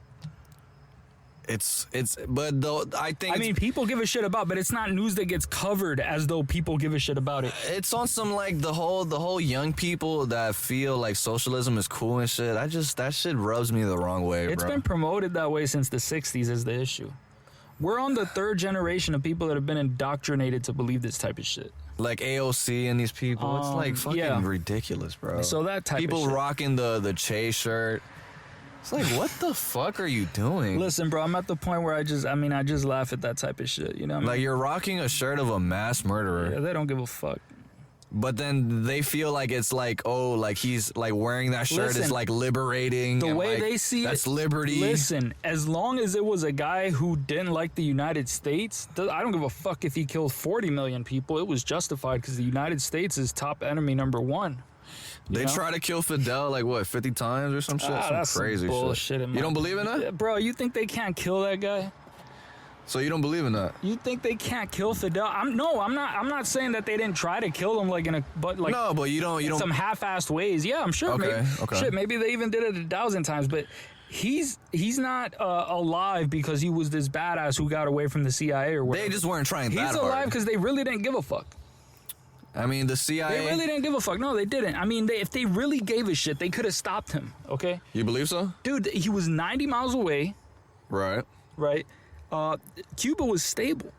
But though, I mean, people give a shit about, but it's not news that gets covered as though people give a shit about it. It's on some, like, the whole young people that feel like socialism is cool and shit. That shit rubs me the wrong way, It's bro. been promoted that way since the 60s is the issue. We're on the third generation of people that have been indoctrinated to believe this type of shit. Like AOC and these people, it's like fucking ridiculous, bro. So that type people of shit. rocking the Che shirt. It's like, what the fuck are you doing? Listen, bro, I'm at the point where I just laugh at that type of shit. You know what I mean? Like, you're rocking a shirt of a mass murderer. Yeah, they don't give a fuck. But then they feel like it's like, oh, like he's like wearing that shirt is like liberating. The way like, they see that's it, liberty. Listen, as long as it was a guy who didn't like the United States, I don't give a fuck if he killed 40 million people. It was justified because the United States is top enemy number one. They try to kill Fidel like what, 50 times or some shit? That's some crazy some bullshit. shit. You don't believe in that? Yeah, bro, you think they can't kill that guy? So you don't believe in that? You think they can't kill Fidel? I'm not saying that they didn't try to kill him No, but you don't some half-assed ways. Yeah, I'm sure. Okay, Maybe they even did it 1,000 times, but he's not alive because he was this badass who got away from the CIA or whatever. They just weren't trying that hard. He's alive because they really didn't give a fuck. I mean, the CIA... They really didn't give a fuck. No, they didn't. I mean, if they really gave a shit, they could have stopped him, okay? You believe so? Dude, he was 90 miles away. Right. Right? Cuba was stable.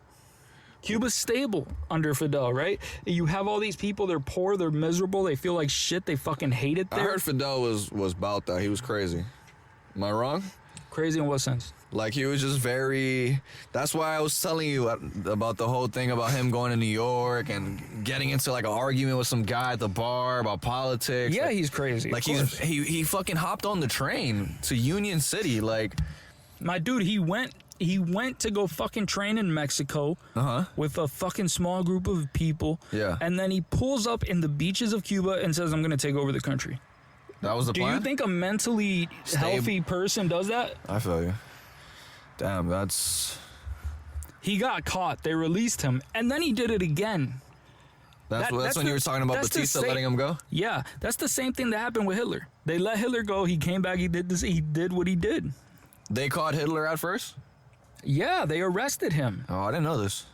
Cuba's stable under Fidel, right? You have all these people, they're poor, they're miserable, they feel like shit, they fucking hate it there. I heard Fidel was about that. He was crazy. Am I wrong? Crazy in what sense? Like, he was just very... That's why I was telling you about the whole thing about him going to New York and getting into, like, an argument with some guy at the bar about politics. Yeah, like, he's crazy. Like, he fucking hopped on the train to Union City, like... My dude, he went to go fucking train in Mexico with a fucking small group of people. Yeah. And then he pulls up in the beaches of Cuba and says, I'm going to take over the country. That was the plan? Do you think a mentally healthy person does that? I feel you. Damn, that's... He got caught. They released him. And then he did it again. That's when you were talking about Batista letting him go? Yeah. That's the same thing that happened with Hitler. They let Hitler go. He came back. He did what he did. They caught Hitler at first? Yeah, they arrested him. Oh, I didn't know this.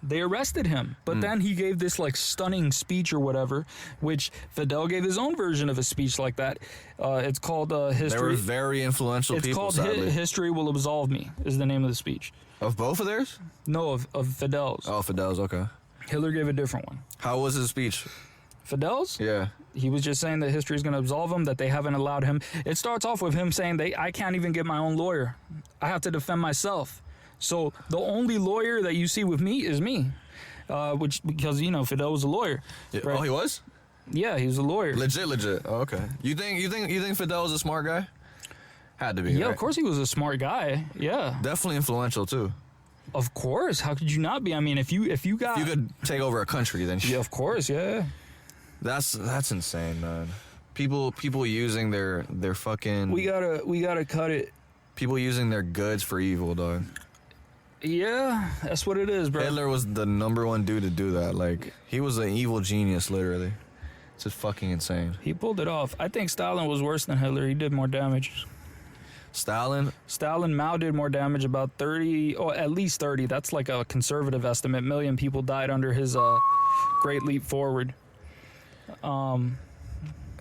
They arrested him. But then he gave this, like, stunning speech or whatever, which Fidel gave his own version of a speech like that. It's called History. They were very influential people, It's called sadly. History Will Absolve Me, is the name of the speech. Of both of theirs? No, of Fidel's. Oh, Fidel's, okay. Hitler gave a different one. How was his speech? Fidel's? Yeah. He was just saying that history is going to absolve him, that they haven't allowed him. It starts off with him saying, I can't even get my own lawyer. I have to defend myself. So the only lawyer that you see with me is me, because Fidel was a lawyer. Yeah. Right? Oh, he was? Yeah, he was a lawyer. Legit. Oh, okay. You think Fidel was a smart guy? Had to be. Yeah, right? of course he was a smart guy. Yeah, Definitely influential too. of course. How could you not be? I mean, if you got, If you could take over a country, then yeah, of course, yeah. That's insane, man. People using their fucking. We gotta cut it. People using their goods for evil, dog. Yeah, that's what it is, bro. Hitler was the #1 dude to do that. Like, he was an evil genius, literally. It's just fucking insane. He pulled it off. I think Stalin was worse than Hitler. He did more damage. Stalin? Mao did more damage, about 30, or at least 30. That's like a conservative estimate. Million people died under his Great Leap Forward.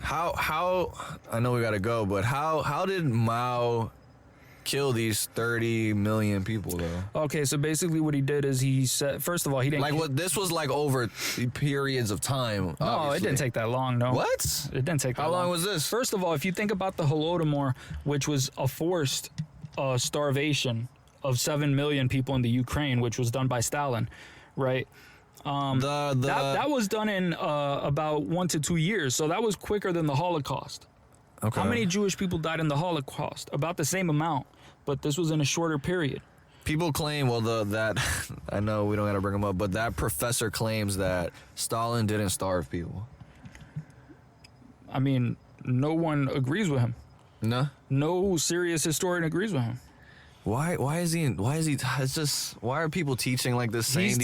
How I know we gotta go, but how did Mao kill these 30 million people though? Okay, so basically what he did is he said, first of all, he didn't... Like what? This was like over periods of time. No, obviously. it didn't take that long, no. What? It didn't take that long. How long was this? First of all, if you think about the Holodomor, which was a forced starvation of 7 million people in the Ukraine, which was done by Stalin, right? That was done in about 1 to 2 years, so that was quicker than the Holocaust. Okay. How many Jewish people died in the Holocaust? About the same amount, but this was in a shorter period. People claim, that I know we don't gotta bring them up, but that professor claims that Stalin didn't starve people. I mean, no one agrees with him. No. No serious historian agrees with him. Why is he? It's just, why are people teaching like this? Saying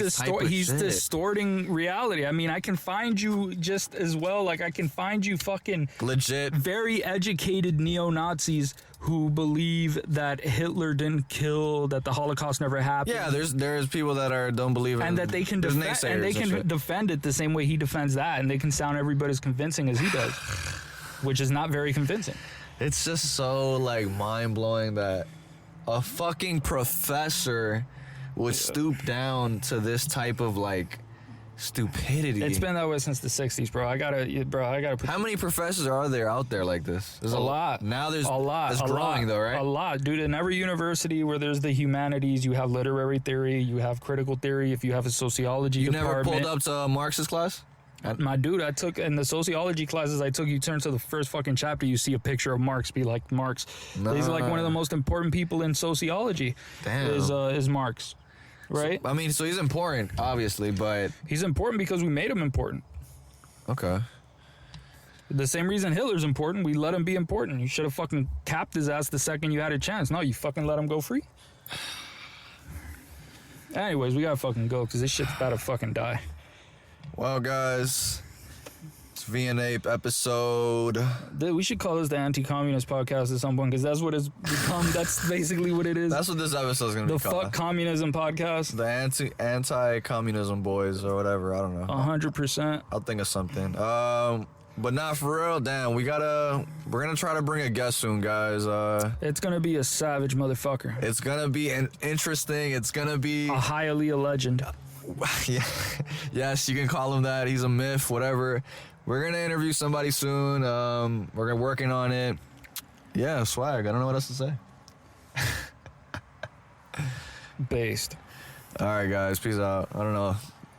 He's distorting reality. I mean, I can find you just as well. Like, I can find you fucking legit, very educated neo-Nazis who believe that Hitler didn't kill, that the Holocaust never happened. Yeah, there's people that don't believe it, and that they can defend it the same way he defends that, and they can sound every bit as convincing as he does, which is not very convincing. It's just so like mind blowing that a fucking professor would stoop down to this type of like stupidity. It's been that way since the 60s, bro. I gotta put... How many professors are there out there like this? There's a lot. Now there's a lot. It's growing though, right? A lot, dude. In every university where there's the humanities, you have literary theory, you have critical theory. If you have a sociology department, never pulled up to Marx's class? My dude, I took in the sociology classes I took, you turn to the first fucking chapter, you see a picture of Marx, be like Marx. He's like one of the most important people in sociology. Damn. Is Marx, right? So, I mean, so he's important, obviously, but he's important because we made him important. Okay. The same reason Hitler's important, we let him be important. You should have fucking capped his ass the second you had a chance. No, you fucking let him go free. Anyways, we gotta fucking go because this shit's about to fucking die. Well, guys, it's V and Ape episode. Dude, we should call this the anti-communist podcast at some point because that's what it's become. That's basically what it is. That's what this episode's gonna be called. The fuck communism podcast. The anti-communism boys or whatever. I don't know. 100%. I'll think of something. But not for real. Damn, we're gonna try to bring a guest soon, guys. It's gonna be a savage motherfucker. It's gonna be interesting. It's gonna be a highly a legend. Yeah, yes, you can call him that. He's a myth, whatever. We're gonna interview somebody soon. We're working on it. Yeah, swag. I don't know what else to say. Based. All right, guys. Peace out. I don't know.